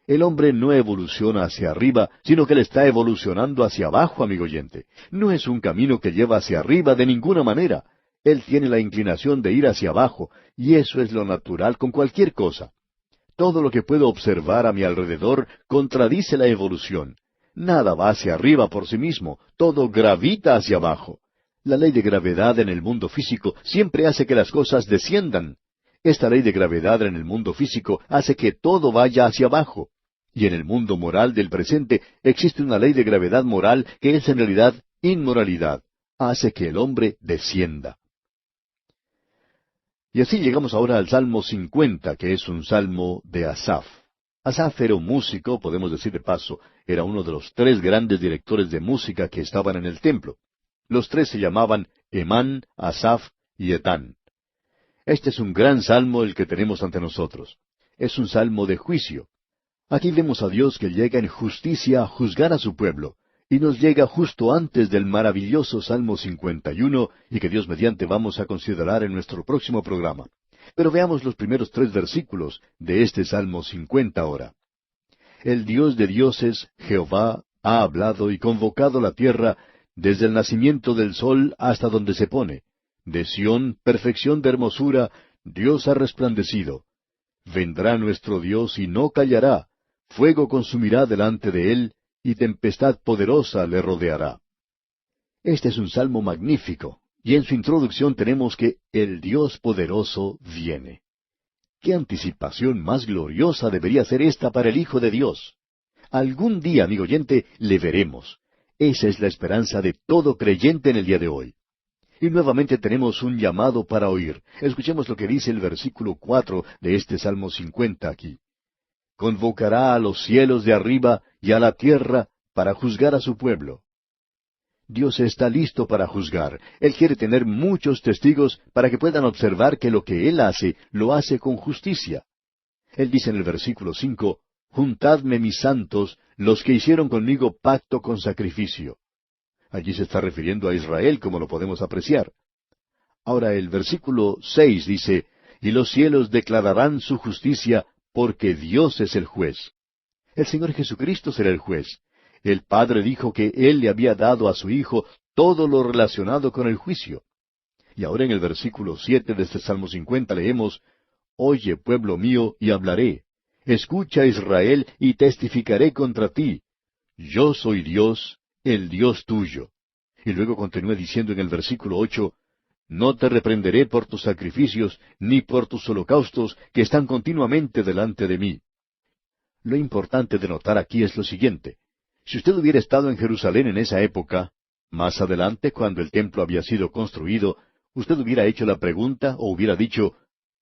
El hombre no evoluciona hacia arriba, sino que le está evolucionando hacia abajo, amigo oyente. No es un camino que lleva hacia arriba de ninguna manera. Él tiene la inclinación de ir hacia abajo, y eso es lo natural con cualquier cosa. Todo lo que puedo observar a mi alrededor contradice la evolución. Nada va hacia arriba por sí mismo, todo gravita hacia abajo. La ley de gravedad en el mundo físico siempre hace que las cosas desciendan. Esta ley de gravedad en el mundo físico hace que todo vaya hacia abajo. Y en el mundo moral del presente existe una ley de gravedad moral que es en realidad inmoralidad. Hace que el hombre descienda. Y así llegamos ahora al Salmo 50, que es un salmo de Asaf. Asaf era un músico, podemos decir de paso, era uno de los tres grandes directores de música que estaban en el templo. Los tres se llamaban Emán, Asaf y Etán. Este es un gran salmo el que tenemos ante nosotros. Es un salmo de juicio. Aquí vemos a Dios que llega en justicia a juzgar a su pueblo, y nos llega justo antes del maravilloso Salmo 51, y que Dios mediante vamos a considerar en nuestro próximo programa. Pero veamos los primeros tres versículos de este Salmo 50 ahora. El Dios de dioses, Jehová, ha hablado y convocado la tierra desde el nacimiento del sol hasta donde se pone. De Sión, perfección de hermosura, Dios ha resplandecido. Vendrá nuestro Dios y no callará. Fuego consumirá delante de él, y tempestad poderosa le rodeará. Este es un salmo magnífico, y en su introducción tenemos que el Dios poderoso viene. ¿Qué anticipación más gloriosa debería ser esta para el Hijo de Dios? Algún día, amigo oyente, le veremos. Esa es la esperanza de todo creyente en el día de hoy. Y nuevamente tenemos un llamado para oír. Escuchemos lo que dice el versículo 4 de este Salmo 50 aquí. Convocará a los cielos de arriba y a la tierra para juzgar a su pueblo. Dios está listo para juzgar. Él quiere tener muchos testigos para que puedan observar que lo que Él hace, lo hace con justicia. Él dice en el versículo 5, Juntadme mis santos, los que hicieron conmigo pacto con sacrificio. Allí se está refiriendo a Israel, como lo podemos apreciar. Ahora el versículo 6 dice, Y los cielos declararán su justicia, porque Dios es el juez. El Señor Jesucristo será el juez. El Padre dijo que Él le había dado a su Hijo todo lo relacionado con el juicio. Y ahora en el versículo 7 de este Salmo 50 leemos, Oye, pueblo mío, y hablaré. Escucha, Israel, y testificaré contra ti. Yo soy Dios, el Dios tuyo. Y luego continúa diciendo en el versículo 8, No te reprenderé por tus sacrificios, ni por tus holocaustos, que están continuamente delante de mí. Lo importante de notar aquí es lo siguiente. Si usted hubiera estado en Jerusalén en esa época, más adelante, cuando el templo había sido construido, usted hubiera hecho la pregunta o hubiera dicho,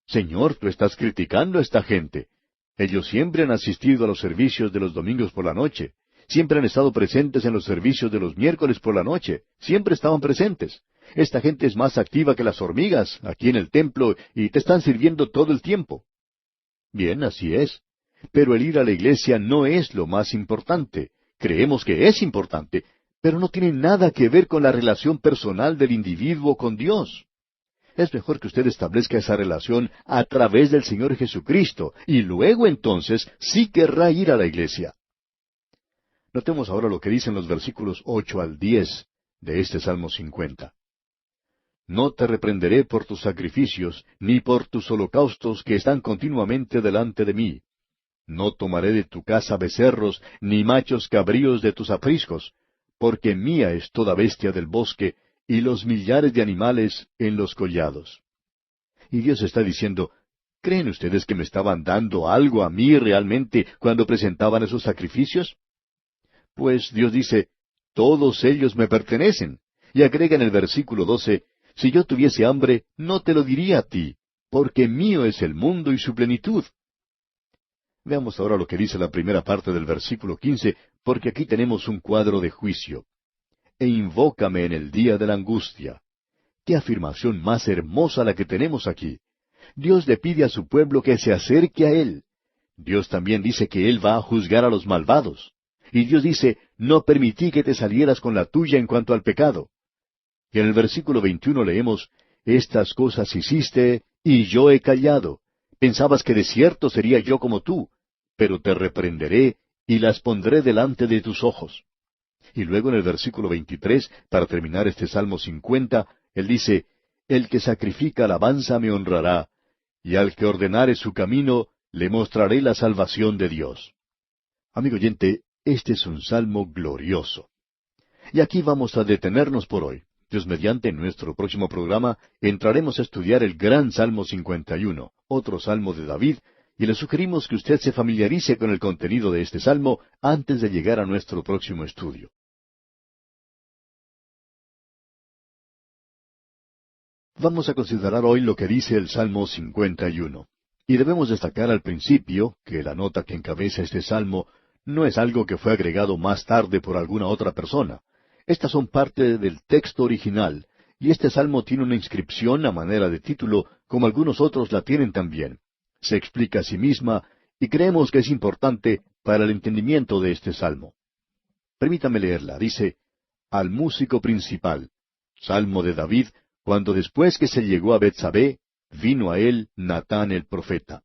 Señor, tú estás criticando a esta gente. Ellos siempre han asistido a los servicios de los domingos por la noche. Siempre han estado presentes en los servicios de los miércoles por la noche. Siempre estaban presentes. Esta gente es más activa que las hormigas aquí en el templo y te están sirviendo todo el tiempo. Bien, así es. Pero el ir a la iglesia no es lo más importante. Creemos que es importante, pero no tiene nada que ver con la relación personal del individuo con Dios. Es mejor que usted establezca esa relación a través del Señor Jesucristo, y luego entonces sí querrá ir a la iglesia. Notemos ahora lo que dicen los versículos 8 al 10 de este Salmo 50. No te reprenderé por tus sacrificios, ni por tus holocaustos que están continuamente delante de mí. No tomaré de tu casa becerros, ni machos cabríos de tus apriscos, porque mía es toda bestia del bosque, y los millares de animales en los collados. Y Dios está diciendo, ¿creen ustedes que me estaban dando algo a mí realmente cuando presentaban esos sacrificios? Pues Dios dice, todos ellos me pertenecen. Y agrega en el versículo 12, si yo tuviese hambre, no te lo diría a ti, porque mío es el mundo y su plenitud. Veamos ahora lo que dice la primera parte del versículo 15, porque aquí tenemos un cuadro de juicio. E invócame en el día de la angustia. ¡Qué afirmación más hermosa la que tenemos aquí! Dios le pide a su pueblo que se acerque a Él. Dios también dice que Él va a juzgar a los malvados. Y Dios dice, no permití que te salieras con la tuya en cuanto al pecado. Y en el versículo 21 leemos, estas cosas hiciste, y yo he callado. Pensabas que de cierto sería yo como tú, pero te reprenderé, y las pondré delante de tus ojos. Y luego en el versículo 23, para terminar este Salmo 50, él dice, el que sacrifica alabanza me honrará, y al que ordenare su camino, le mostraré la salvación de Dios. Amigo oyente, este es un salmo glorioso. Y aquí vamos a detenernos por hoy. Dios mediante, en nuestro próximo programa, entraremos a estudiar el gran Salmo 51, otro salmo de David, y le sugerimos que usted se familiarice con el contenido de este salmo antes de llegar a nuestro próximo estudio. Vamos a considerar hoy lo que dice el Salmo 51. Y debemos destacar al principio que la nota que encabeza este salmo no es algo que fue agregado más tarde por alguna otra persona. Estas son parte del texto original, y este salmo tiene una inscripción a manera de título, como algunos otros la tienen también. Se explica a sí misma, y creemos que es importante para el entendimiento de este salmo. Permítame leerla. Dice, al músico principal, salmo de David, cuando después que se llegó a Betsabé, vino a él Natán el profeta.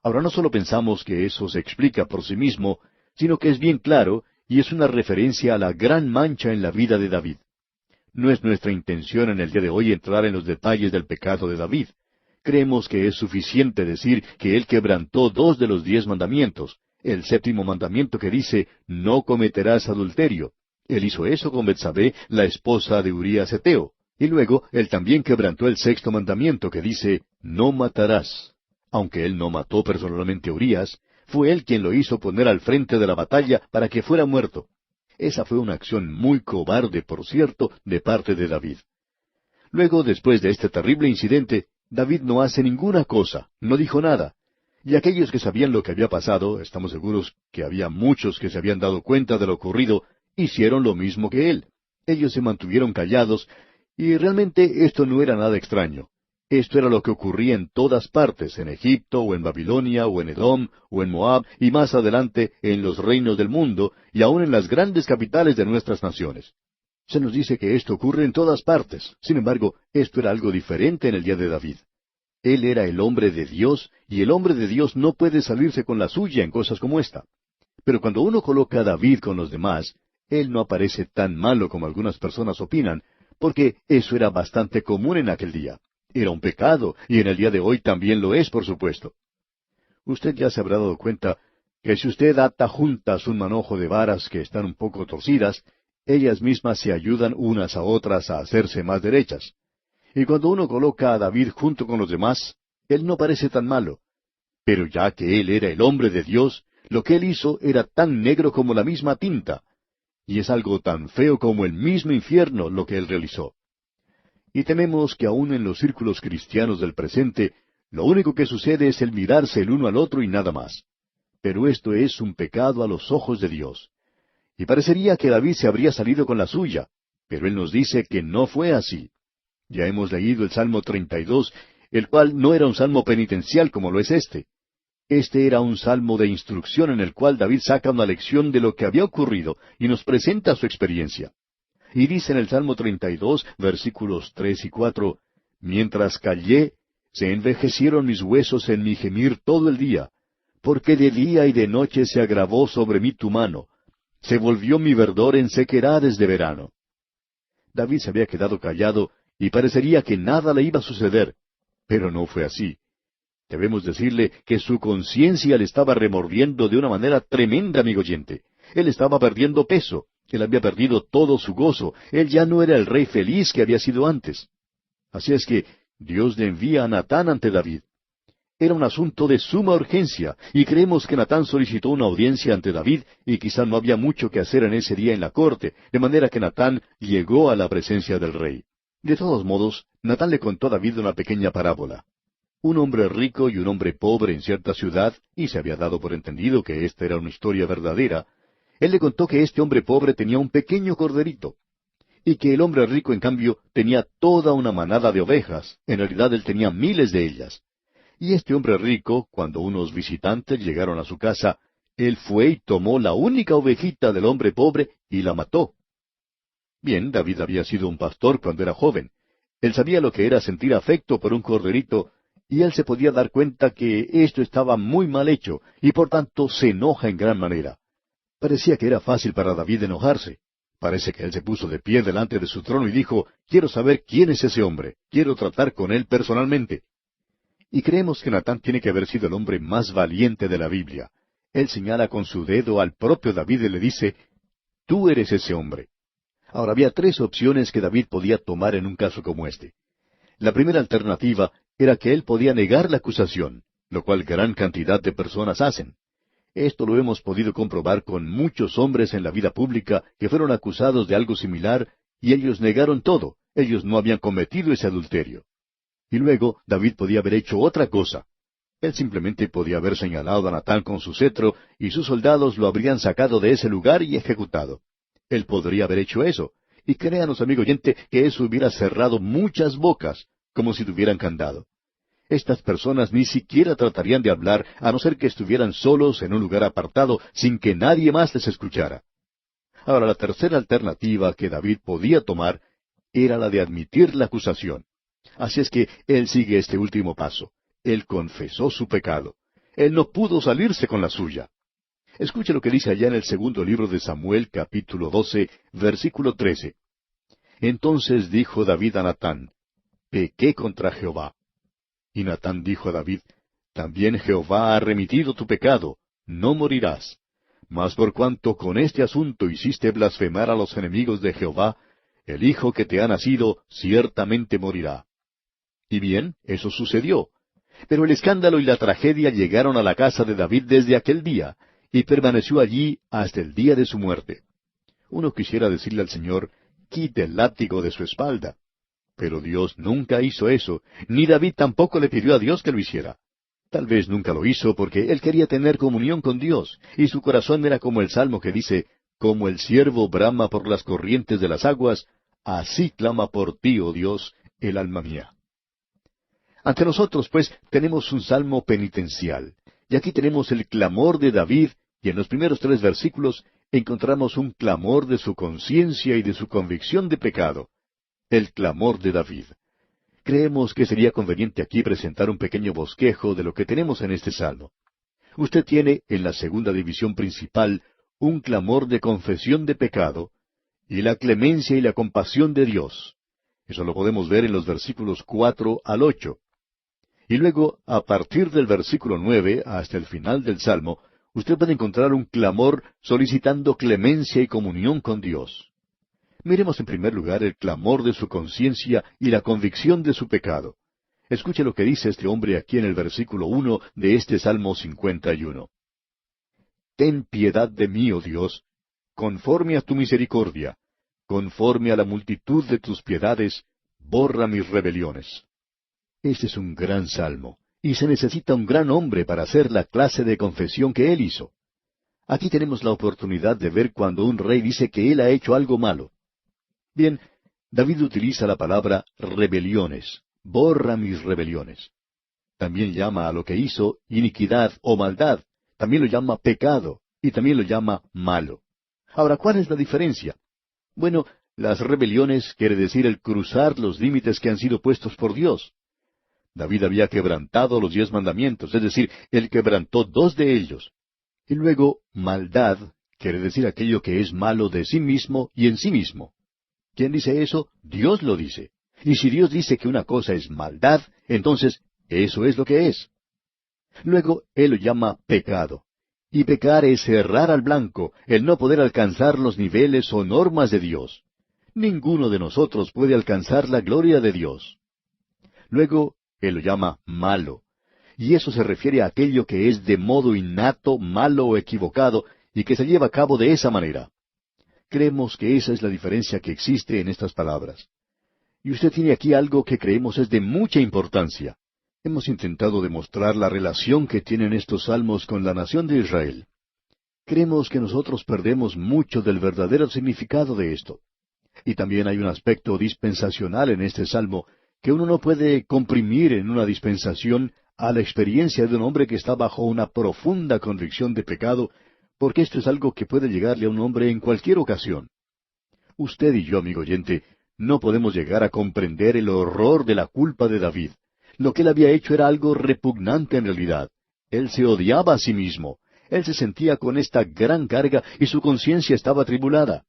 Ahora no solo pensamos que eso se explica por sí mismo, sino que es bien claro y es una referencia a la gran mancha en la vida de David. No es nuestra intención en el día de hoy entrar en los detalles del pecado de David. Creemos que es suficiente decir que él quebrantó 2 de los 10 mandamientos. El 7º mandamiento que dice, no cometerás adulterio. Él hizo eso con Betsabé, la esposa de Urías Heteo. Y luego, él también quebrantó el 6º mandamiento que dice, no matarás. Aunque él no mató personalmente a Urías, fue él quien lo hizo poner al frente de la batalla para que fuera muerto. Esa fue una acción muy cobarde, por cierto, de parte de David. Luego, después de este terrible incidente, David no hace ninguna cosa, no dijo nada. Y aquellos que sabían lo que había pasado, estamos seguros que había muchos que se habían dado cuenta de lo ocurrido, hicieron lo mismo que él. Ellos se mantuvieron callados, y realmente esto no era nada extraño. Esto era lo que ocurría en todas partes, en Egipto, o en Babilonia, o en Edom, o en Moab, y más adelante en los reinos del mundo, y aun en las grandes capitales de nuestras naciones. Se nos dice que esto ocurre en todas partes. Sin embargo, esto era algo diferente en el día de David. Él era el hombre de Dios, y el hombre de Dios no puede salirse con la suya en cosas como esta. Pero cuando uno coloca a David con los demás, él no aparece tan malo como algunas personas opinan, porque eso era bastante común en aquel día. Era un pecado, y en el día de hoy también lo es, por supuesto. Usted ya se habrá dado cuenta que si usted ata juntas un manojo de varas que están un poco torcidas, ellas mismas se ayudan unas a otras a hacerse más derechas. Y cuando uno coloca a David junto con los demás, él no parece tan malo. Pero ya que él era el hombre de Dios, lo que él hizo era tan negro como la misma tinta. Y es algo tan feo como el mismo infierno lo que él realizó. Y tememos que aun en los círculos cristianos del presente, lo único que sucede es el mirarse el uno al otro y nada más. Pero esto es un pecado a los ojos de Dios. Y parecería que David se habría salido con la suya, pero él nos dice que no fue así. Ya hemos leído el Salmo 32, el cual no era un salmo penitencial como lo es este. Este era un salmo de instrucción en el cual David saca una lección de lo que había ocurrido y nos presenta su experiencia. Y dice en el Salmo 32, versículos 3 y 4, mientras callé, se envejecieron mis huesos en mi gemir todo el día, porque de día y de noche se agravó sobre mí tu mano, se volvió mi verdor en sequedades de verano. David se había quedado callado y parecería que nada le iba a suceder, pero no fue así. Debemos decirle que su conciencia le estaba remordiendo de una manera tremenda, amigo oyente. Él estaba perdiendo peso. Él había perdido todo su gozo. Él ya no era el rey feliz que había sido antes. Así es que Dios le envía a Natán ante David. Era un asunto de suma urgencia, y creemos que Natán solicitó una audiencia ante David, y quizá no había mucho que hacer en ese día en la corte, de manera que Natán llegó a la presencia del rey. De todos modos, Natán le contó a David una pequeña parábola. Un hombre rico y un hombre pobre en cierta ciudad, y se había dado por entendido que esta era una historia verdadera, él le contó que este hombre pobre tenía un pequeño corderito, y que el hombre rico, en cambio, tenía toda una manada de ovejas. En realidad él tenía miles de ellas. Y este hombre rico, cuando unos visitantes llegaron a su casa, él fue y tomó la única ovejita del hombre pobre y la mató. Bien, David había sido un pastor cuando era joven. Él sabía lo que era sentir afecto por un corderito, y él se podía dar cuenta que esto estaba muy mal hecho, y por tanto se enoja en gran manera. Parecía que era fácil para David enojarse. Parece que él se puso de pie delante de su trono y dijo, quiero saber quién es ese hombre, quiero tratar con él personalmente. Y creemos que Natán tiene que haber sido el hombre más valiente de la Biblia. Él señala con su dedo al propio David y le dice, tú eres ese hombre. Ahora había 3 opciones que David podía tomar en un caso como este. La primera alternativa era que él podía negar la acusación, lo cual gran cantidad de personas hacen. Esto lo hemos podido comprobar con muchos hombres en la vida pública que fueron acusados de algo similar y ellos negaron todo. Ellos no habían cometido ese adulterio. Y luego David podía haber hecho otra cosa. Él simplemente podía haber señalado a Natán con su cetro y sus soldados lo habrían sacado de ese lugar y ejecutado. Él podría haber hecho eso. Y créanos, amigo oyente, que eso hubiera cerrado muchas bocas, como si tuvieran candado. Estas personas ni siquiera tratarían de hablar a no ser que estuvieran solos en un lugar apartado sin que nadie más les escuchara. Ahora, la tercera alternativa que David podía tomar era la de admitir la acusación. Así es que él sigue este último paso. Él confesó su pecado. Él no pudo salirse con la suya. Escuche lo que dice allá en el segundo libro de Samuel, capítulo 12, versículo 13. Entonces dijo David a Natán, pequé contra Jehová. Y Natán dijo a David, también Jehová ha remitido tu pecado, no morirás. Mas por cuanto con este asunto hiciste blasfemar a los enemigos de Jehová, el hijo que te ha nacido ciertamente morirá. Y bien, eso sucedió. Pero el escándalo y la tragedia llegaron a la casa de David desde aquel día, y permaneció allí hasta el día de su muerte. Uno quisiera decirle al Señor, quite el látigo de su espalda. Pero Dios nunca hizo eso, ni David tampoco le pidió a Dios que lo hiciera. Tal vez nunca lo hizo porque él quería tener comunión con Dios, y su corazón era como el salmo que dice, como el ciervo brama por las corrientes de las aguas, así clama por ti, oh Dios, el alma mía. Ante nosotros, pues, tenemos un salmo penitencial, y aquí tenemos el clamor de David, y en los primeros 3 versículos encontramos un clamor de su conciencia y de su convicción de pecado. El clamor de David. Creemos que sería conveniente aquí presentar un pequeño bosquejo de lo que tenemos en este salmo. Usted tiene, en la segunda división principal, un clamor de confesión de pecado, y la clemencia y la compasión de Dios. Eso lo podemos ver en los versículos 4 al 8. Y luego, a partir del versículo 9 hasta el final del Salmo, usted puede encontrar un clamor solicitando clemencia y comunión con Dios. Miremos en primer lugar el clamor de su conciencia y la convicción de su pecado. Escuche lo que dice este hombre aquí en el versículo 1 de este Salmo 51. Ten piedad de mí, oh Dios, conforme a tu misericordia, conforme a la multitud de tus piedades, borra mis rebeliones. Este es un gran salmo, y se necesita un gran hombre para hacer la clase de confesión que él hizo. Aquí tenemos la oportunidad de ver cuando un rey dice que él ha hecho algo malo. Bien, David utiliza la palabra rebeliones, borra mis rebeliones. También llama a lo que hizo iniquidad o maldad, también lo llama pecado, y también lo llama malo. Ahora, ¿cuál es la diferencia? Bueno, las rebeliones quiere decir el cruzar los límites que han sido puestos por Dios. David había quebrantado los 10 mandamientos, es decir, él quebrantó 2 de ellos. Y luego, maldad quiere decir aquello que es malo de sí mismo y en sí mismo. ¿Quién dice eso? Dios lo dice. Y si Dios dice que una cosa es maldad, entonces eso es lo que es. Luego, Él lo llama pecado. Y pecar es errar al blanco, el no poder alcanzar los niveles o normas de Dios. Ninguno de nosotros puede alcanzar la gloria de Dios. Luego, Él lo llama malo. Y eso se refiere a aquello que es de modo innato, malo o equivocado, y que se lleva a cabo de esa manera. Creemos que esa es la diferencia que existe en estas palabras. Y usted tiene aquí algo que creemos es de mucha importancia. Hemos intentado demostrar la relación que tienen estos salmos con la nación de Israel. Creemos que nosotros perdemos mucho del verdadero significado de esto. Y también hay un aspecto dispensacional en este salmo que uno no puede comprimir en una dispensación a la experiencia de un hombre que está bajo una profunda convicción de pecado, porque esto es algo que puede llegarle a un hombre en cualquier ocasión. Usted y yo, amigo oyente, no podemos llegar a comprender el horror de la culpa de David. Lo que él había hecho era algo repugnante en realidad. Él se odiaba a sí mismo. Él se sentía con esta gran carga y su conciencia estaba atribulada.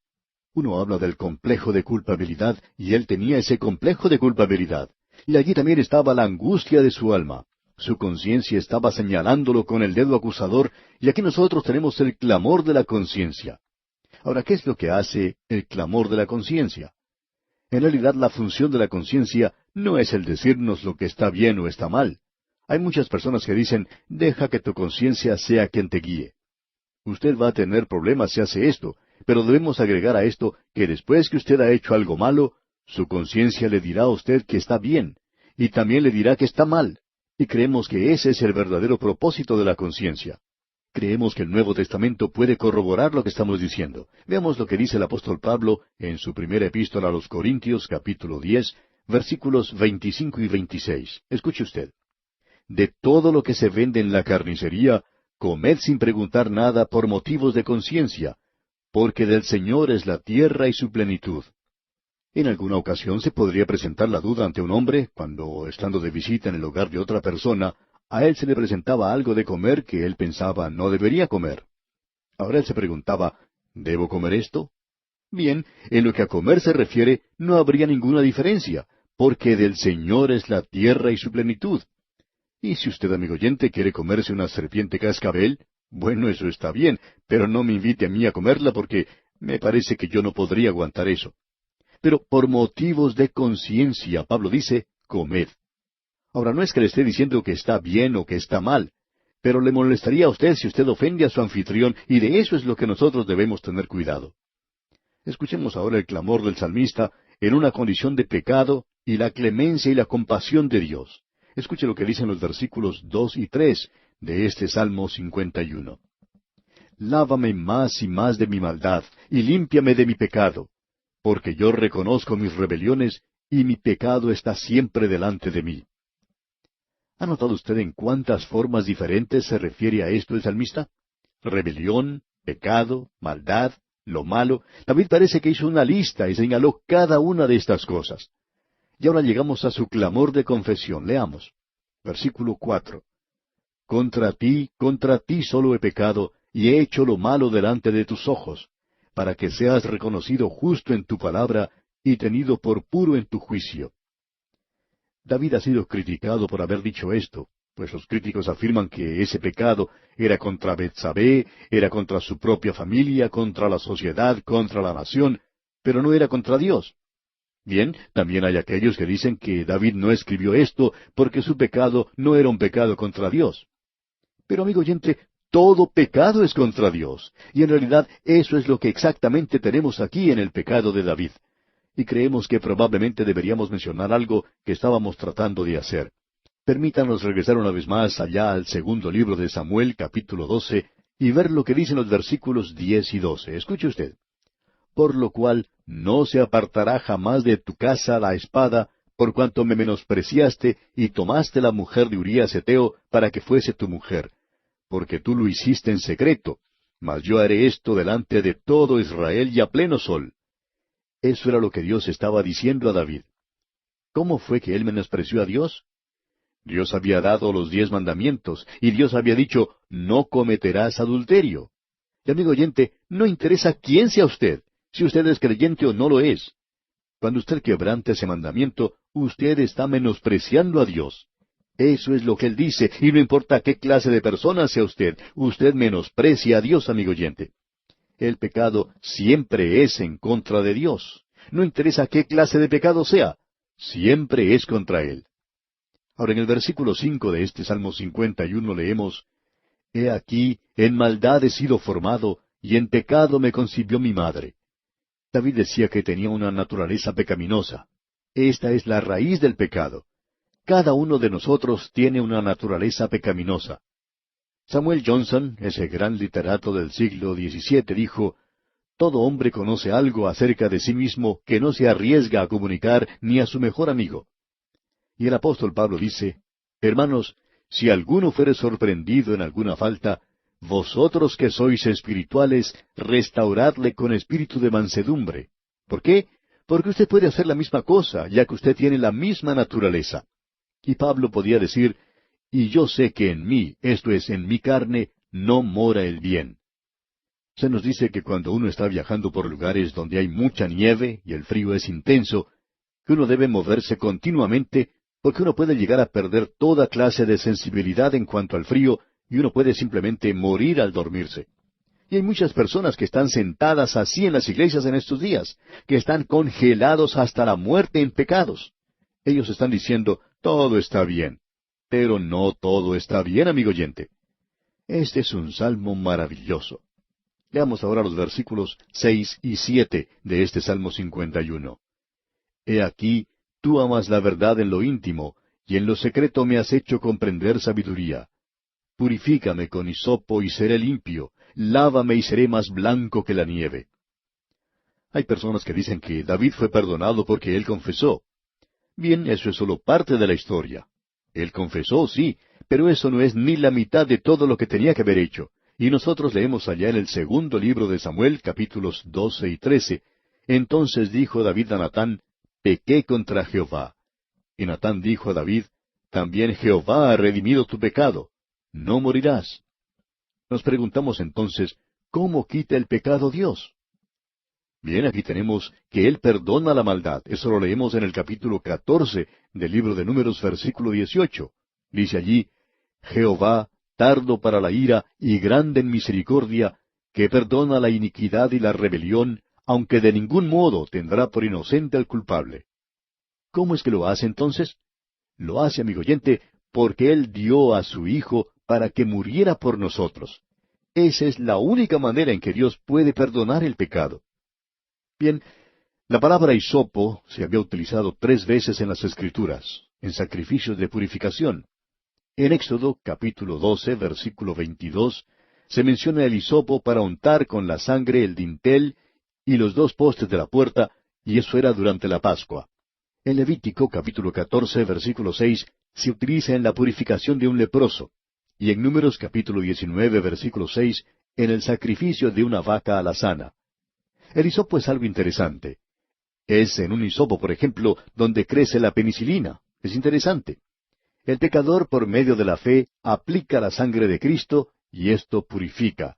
Uno habla del complejo de culpabilidad, y él tenía ese complejo de culpabilidad. Y allí también estaba la angustia de su alma. Su conciencia estaba señalándolo con el dedo acusador, y aquí nosotros tenemos el clamor de la conciencia. Ahora, ¿qué es lo que hace el clamor de la conciencia? En realidad, la función de la conciencia no es el decirnos lo que está bien o está mal. Hay muchas personas que dicen, deja que tu conciencia sea quien te guíe. Usted va a tener problemas si hace esto, pero debemos agregar a esto que después que usted ha hecho algo malo, su conciencia le dirá a usted que está bien, y también le dirá que está mal. Y creemos que ese es el verdadero propósito de la conciencia. Creemos que el Nuevo Testamento puede corroborar lo que estamos diciendo. Veamos lo que dice el apóstol Pablo en su primera epístola a los Corintios, capítulo 10, versículos 25 y 26. Escuche usted. De todo lo que se vende en la carnicería, comed sin preguntar nada por motivos de conciencia, porque del Señor es la tierra y su plenitud. En alguna ocasión se podría presentar la duda ante un hombre, cuando, estando de visita en el hogar de otra persona, a él se le presentaba algo de comer que él pensaba no debería comer. Ahora él se preguntaba, ¿debo comer esto? Bien, en lo que a comer se refiere, no habría ninguna diferencia, porque del Señor es la tierra y su plenitud. Y si usted, amigo oyente, quiere comerse una serpiente cascabel, bueno, eso está bien, pero no me invite a mí a comerla porque me parece que yo no podría aguantar eso. Pero por motivos de conciencia, Pablo dice, comed. Ahora, no es que le esté diciendo que está bien o que está mal, pero le molestaría a usted si usted ofende a su anfitrión, y de eso es lo que nosotros debemos tener cuidado. Escuchemos ahora el clamor del salmista en una condición de pecado y la clemencia y la compasión de Dios. Escuche lo que dicen los versículos 2 y 3 de este Salmo 51. Lávame más y más de mi maldad, y límpiame de mi pecado, porque yo reconozco mis rebeliones, y mi pecado está siempre delante de mí. ¿Ha notado usted en cuántas formas diferentes se refiere a esto el salmista? Rebelión, pecado, maldad, lo malo. David parece que hizo una lista y señaló cada una de estas cosas. Y ahora llegamos a su clamor de confesión. Leamos. Versículo 4. contra ti solo he pecado, y he hecho lo malo delante de tus ojos, para que seas reconocido justo en tu palabra, y tenido por puro en tu juicio. David ha sido criticado por haber dicho esto, pues los críticos afirman que ese pecado era contra Betsabé, era contra su propia familia, contra la sociedad, contra la nación, pero no era contra Dios. Bien, también hay aquellos que dicen que David no escribió esto porque su pecado no era un pecado contra Dios. Pero, amigo oyente, todo pecado es contra Dios, y en realidad eso es lo que exactamente tenemos aquí en el pecado de David. Y creemos que probablemente deberíamos mencionar algo que estábamos tratando de hacer. Permítanos regresar una vez más allá al segundo libro de Samuel, capítulo 12, y ver lo que dicen los versículos 10 y 12. Escuche usted. Por lo cual no se apartará jamás de tu casa la espada, por cuanto me menospreciaste y tomaste la mujer de Urías Heteo para que fuese tu mujer, porque tú lo hiciste en secreto, mas yo haré esto delante de todo Israel y a pleno sol. Eso era lo que Dios estaba diciendo a David. ¿Cómo fue que él menospreció a Dios? Dios había dado los 10 mandamientos, y Dios había dicho, no cometerás adulterio. Y amigo oyente, no interesa quién sea usted, si usted es creyente o no lo es. Cuando usted quebrante ese mandamiento, usted está menospreciando a Dios. Eso es lo que Él dice, y no importa qué clase de persona sea usted menosprecia a Dios, amigo oyente. El pecado siempre es en contra de Dios. No interesa qué clase de pecado sea, siempre es contra Él. Ahora en el versículo 5 de este Salmo 51 leemos, He aquí, en maldad he sido formado, y en pecado me concibió mi madre. David decía que tenía una naturaleza pecaminosa. Esta es la raíz del pecado. Cada uno de nosotros tiene una naturaleza pecaminosa. Samuel Johnson, ese gran literato del siglo XVII, dijo, Todo hombre conoce algo acerca de sí mismo que no se arriesga a comunicar ni a su mejor amigo. Y el apóstol Pablo dice, Hermanos, si alguno fuere sorprendido en alguna falta, vosotros que sois espirituales, restauradle con espíritu de mansedumbre. ¿Por qué? Porque usted puede hacer la misma cosa, ya que usted tiene la misma naturaleza. Y Pablo podía decir, y yo sé que en mí, esto es, en mi carne, no mora el bien. Se nos dice que cuando uno está viajando por lugares donde hay mucha nieve y el frío es intenso, que uno debe moverse continuamente porque uno puede llegar a perder toda clase de sensibilidad en cuanto al frío y uno puede simplemente morir al dormirse. Y hay muchas personas que están sentadas así en las iglesias en estos días, que están congelados hasta la muerte en pecados. Ellos están diciendo, todo está bien. Pero no todo está bien, amigo oyente. Este es un salmo maravilloso. Leamos ahora los versículos 6 y 7 de este Salmo 51. He aquí, tú amas la verdad en lo íntimo, y en lo secreto me has hecho comprender sabiduría. Purifícame con hisopo y seré limpio, lávame y seré más blanco que la nieve. Hay personas que dicen que David fue perdonado porque él confesó. Bien, eso es solo parte de la historia. Él confesó, sí, pero eso no es ni la mitad de todo lo que tenía que haber hecho. Y nosotros leemos allá en el segundo libro de Samuel, capítulos 12 y 13. Entonces dijo David a Natán, pequé contra Jehová. Y Natán dijo a David, también Jehová ha redimido tu pecado. No morirás. Nos preguntamos entonces, ¿cómo quita el pecado Dios? Bien, aquí tenemos que Él perdona la maldad. Eso lo leemos en el capítulo 14 del libro de Números, versículo 18. Dice allí, Jehová, tardo para la ira y grande en misericordia, que perdona la iniquidad y la rebelión, aunque de ningún modo tendrá por inocente al culpable. ¿Cómo es que lo hace entonces? Lo hace, amigo oyente, porque Él dio a su Hijo para que muriera por nosotros. Esa es la única manera en que Dios puede perdonar el pecado. Bien, la palabra hisopo se había utilizado 3 veces en las Escrituras, en sacrificios de purificación. En Éxodo capítulo 12, versículo 22, se menciona el hisopo para untar con la sangre el dintel y los 2 postes de la puerta, y eso era durante la Pascua. En Levítico capítulo 14, versículo 6, se utiliza en la purificación de un leproso, y en Números capítulo 19, versículo 6, en el sacrificio de una vaca alazana. El hisopo es algo interesante. Es en un hisopo, por ejemplo, donde crece la penicilina. Es interesante. El pecador, por medio de la fe, aplica la sangre de Cristo, y esto purifica.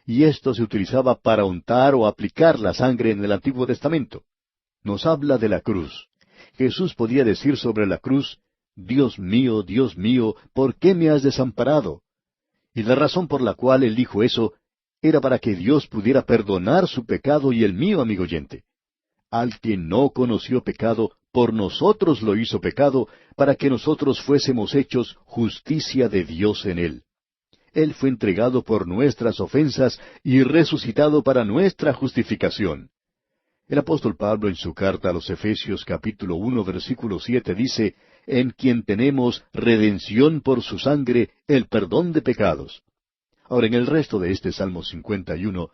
Y esto se utilizaba para untar o aplicar la sangre en el Antiguo Testamento. Nos habla de la cruz. Jesús podía decir sobre la cruz, Dios mío, ¿por qué me has desamparado? Y la razón por la cual Él dijo eso era para que Dios pudiera perdonar su pecado y el mío, amigo oyente. Al que no conoció pecado, por nosotros lo hizo pecado, para que nosotros fuésemos hechos justicia de Dios en Él. Él fue entregado por nuestras ofensas y resucitado para nuestra justificación. El apóstol Pablo en su carta a los Efesios capítulo 1 versículo 7 dice, en quien tenemos redención por su sangre, el perdón de pecados. Ahora, en el resto de este Salmo 51,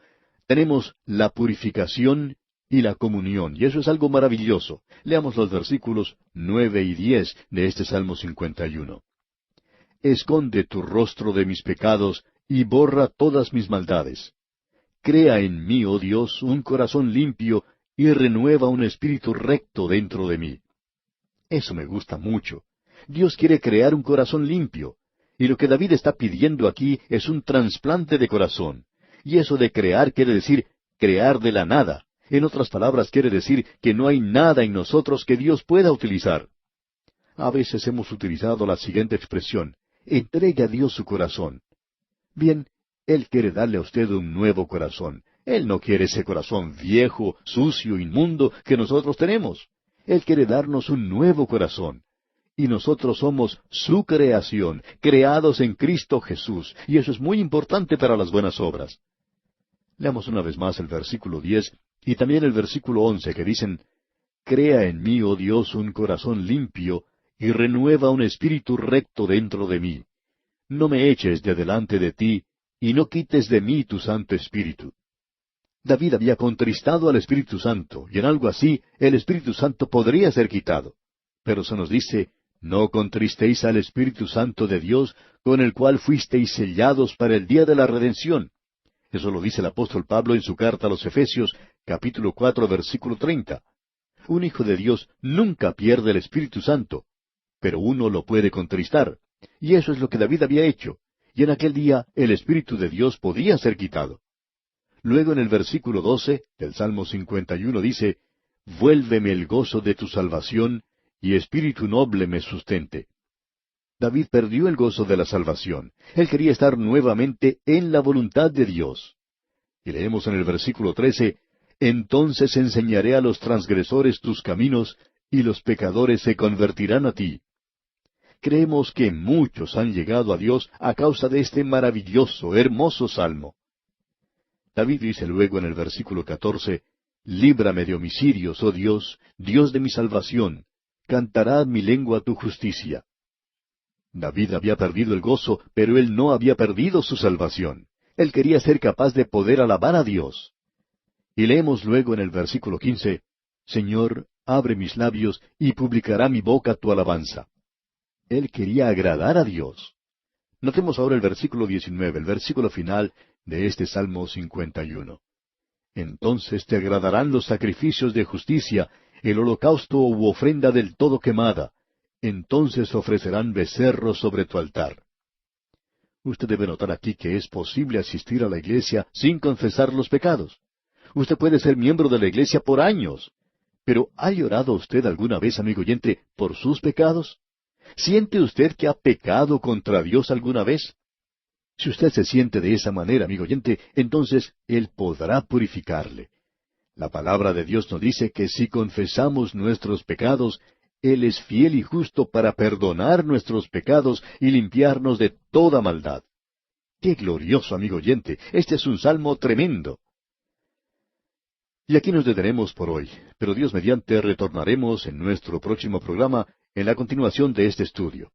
tenemos la purificación y la comunión, y eso es algo maravilloso. Leamos los versículos 9 y 10 de este Salmo 51. Esconde tu rostro de mis pecados, y borra todas mis maldades. Crea en mí, oh Dios, un corazón limpio, y renueva un espíritu recto dentro de mí. Eso me gusta mucho. Dios quiere crear un corazón limpio. Y lo que David está pidiendo aquí es un trasplante de corazón. Y eso de crear quiere decir crear de la nada. En otras palabras, quiere decir que no hay nada en nosotros que Dios pueda utilizar. A veces hemos utilizado la siguiente expresión, entregue a Dios su corazón. Bien, Él quiere darle a usted un nuevo corazón. Él no quiere ese corazón viejo, sucio, inmundo que nosotros tenemos. Él quiere darnos un nuevo corazón. Y nosotros somos su creación, creados en Cristo Jesús, y eso es muy importante para las buenas obras. Leamos una vez más el versículo 10 y también el versículo 11 que dicen, Crea en mí, oh Dios, un corazón limpio, y renueva un espíritu recto dentro de mí. No me eches de delante de ti, y no quites de mí tu Santo Espíritu. David había contristado al Espíritu Santo, y en algo así el Espíritu Santo podría ser quitado. Pero se nos dice, no contristéis al Espíritu Santo de Dios, con el cual fuisteis sellados para el día de la redención. Eso lo dice el apóstol Pablo en su carta a los Efesios, capítulo 4, versículo 30. Un hijo de Dios nunca pierde el Espíritu Santo, pero uno lo puede contristar. Y eso es lo que David había hecho. Y en aquel día el Espíritu de Dios podía ser quitado. Luego en el versículo 12 del Salmo 51 dice, Vuélveme el gozo de tu salvación, y espíritu noble me sustente. David perdió el gozo de la salvación. Él quería estar nuevamente en la voluntad de Dios. Y leemos en el versículo 13, Entonces enseñaré a los transgresores tus caminos, y los pecadores se convertirán a ti. Creemos que muchos han llegado a Dios a causa de este maravilloso, hermoso salmo. David dice luego en el versículo 14, Líbrame de homicidios, oh Dios, Dios de mi salvación. Cantará mi lengua tu justicia. David había perdido el gozo, pero él no había perdido su salvación. Él quería ser capaz de poder alabar a Dios. Y leemos luego en el versículo 15, Señor, abre mis labios y publicará mi boca tu alabanza. Él quería agradar a Dios. Notemos ahora el versículo 19, el versículo final de este Salmo 51. Entonces te agradarán los sacrificios de justicia, el holocausto u ofrenda del todo quemada. Entonces ofrecerán becerros sobre tu altar. Usted debe notar aquí que es posible asistir a la iglesia sin confesar los pecados. Usted puede ser miembro de la iglesia por años. Pero ¿ha llorado usted alguna vez, amigo oyente, por sus pecados? ¿Siente usted que ha pecado contra Dios alguna vez? Si usted se siente de esa manera, amigo oyente, entonces Él podrá purificarle. La palabra de Dios nos dice que si confesamos nuestros pecados, Él es fiel y justo para perdonar nuestros pecados y limpiarnos de toda maldad. ¡Qué glorioso, amigo oyente! Este es un salmo tremendo. Y aquí nos detenemos por hoy, pero Dios mediante retornaremos en nuestro próximo programa en la continuación de este estudio.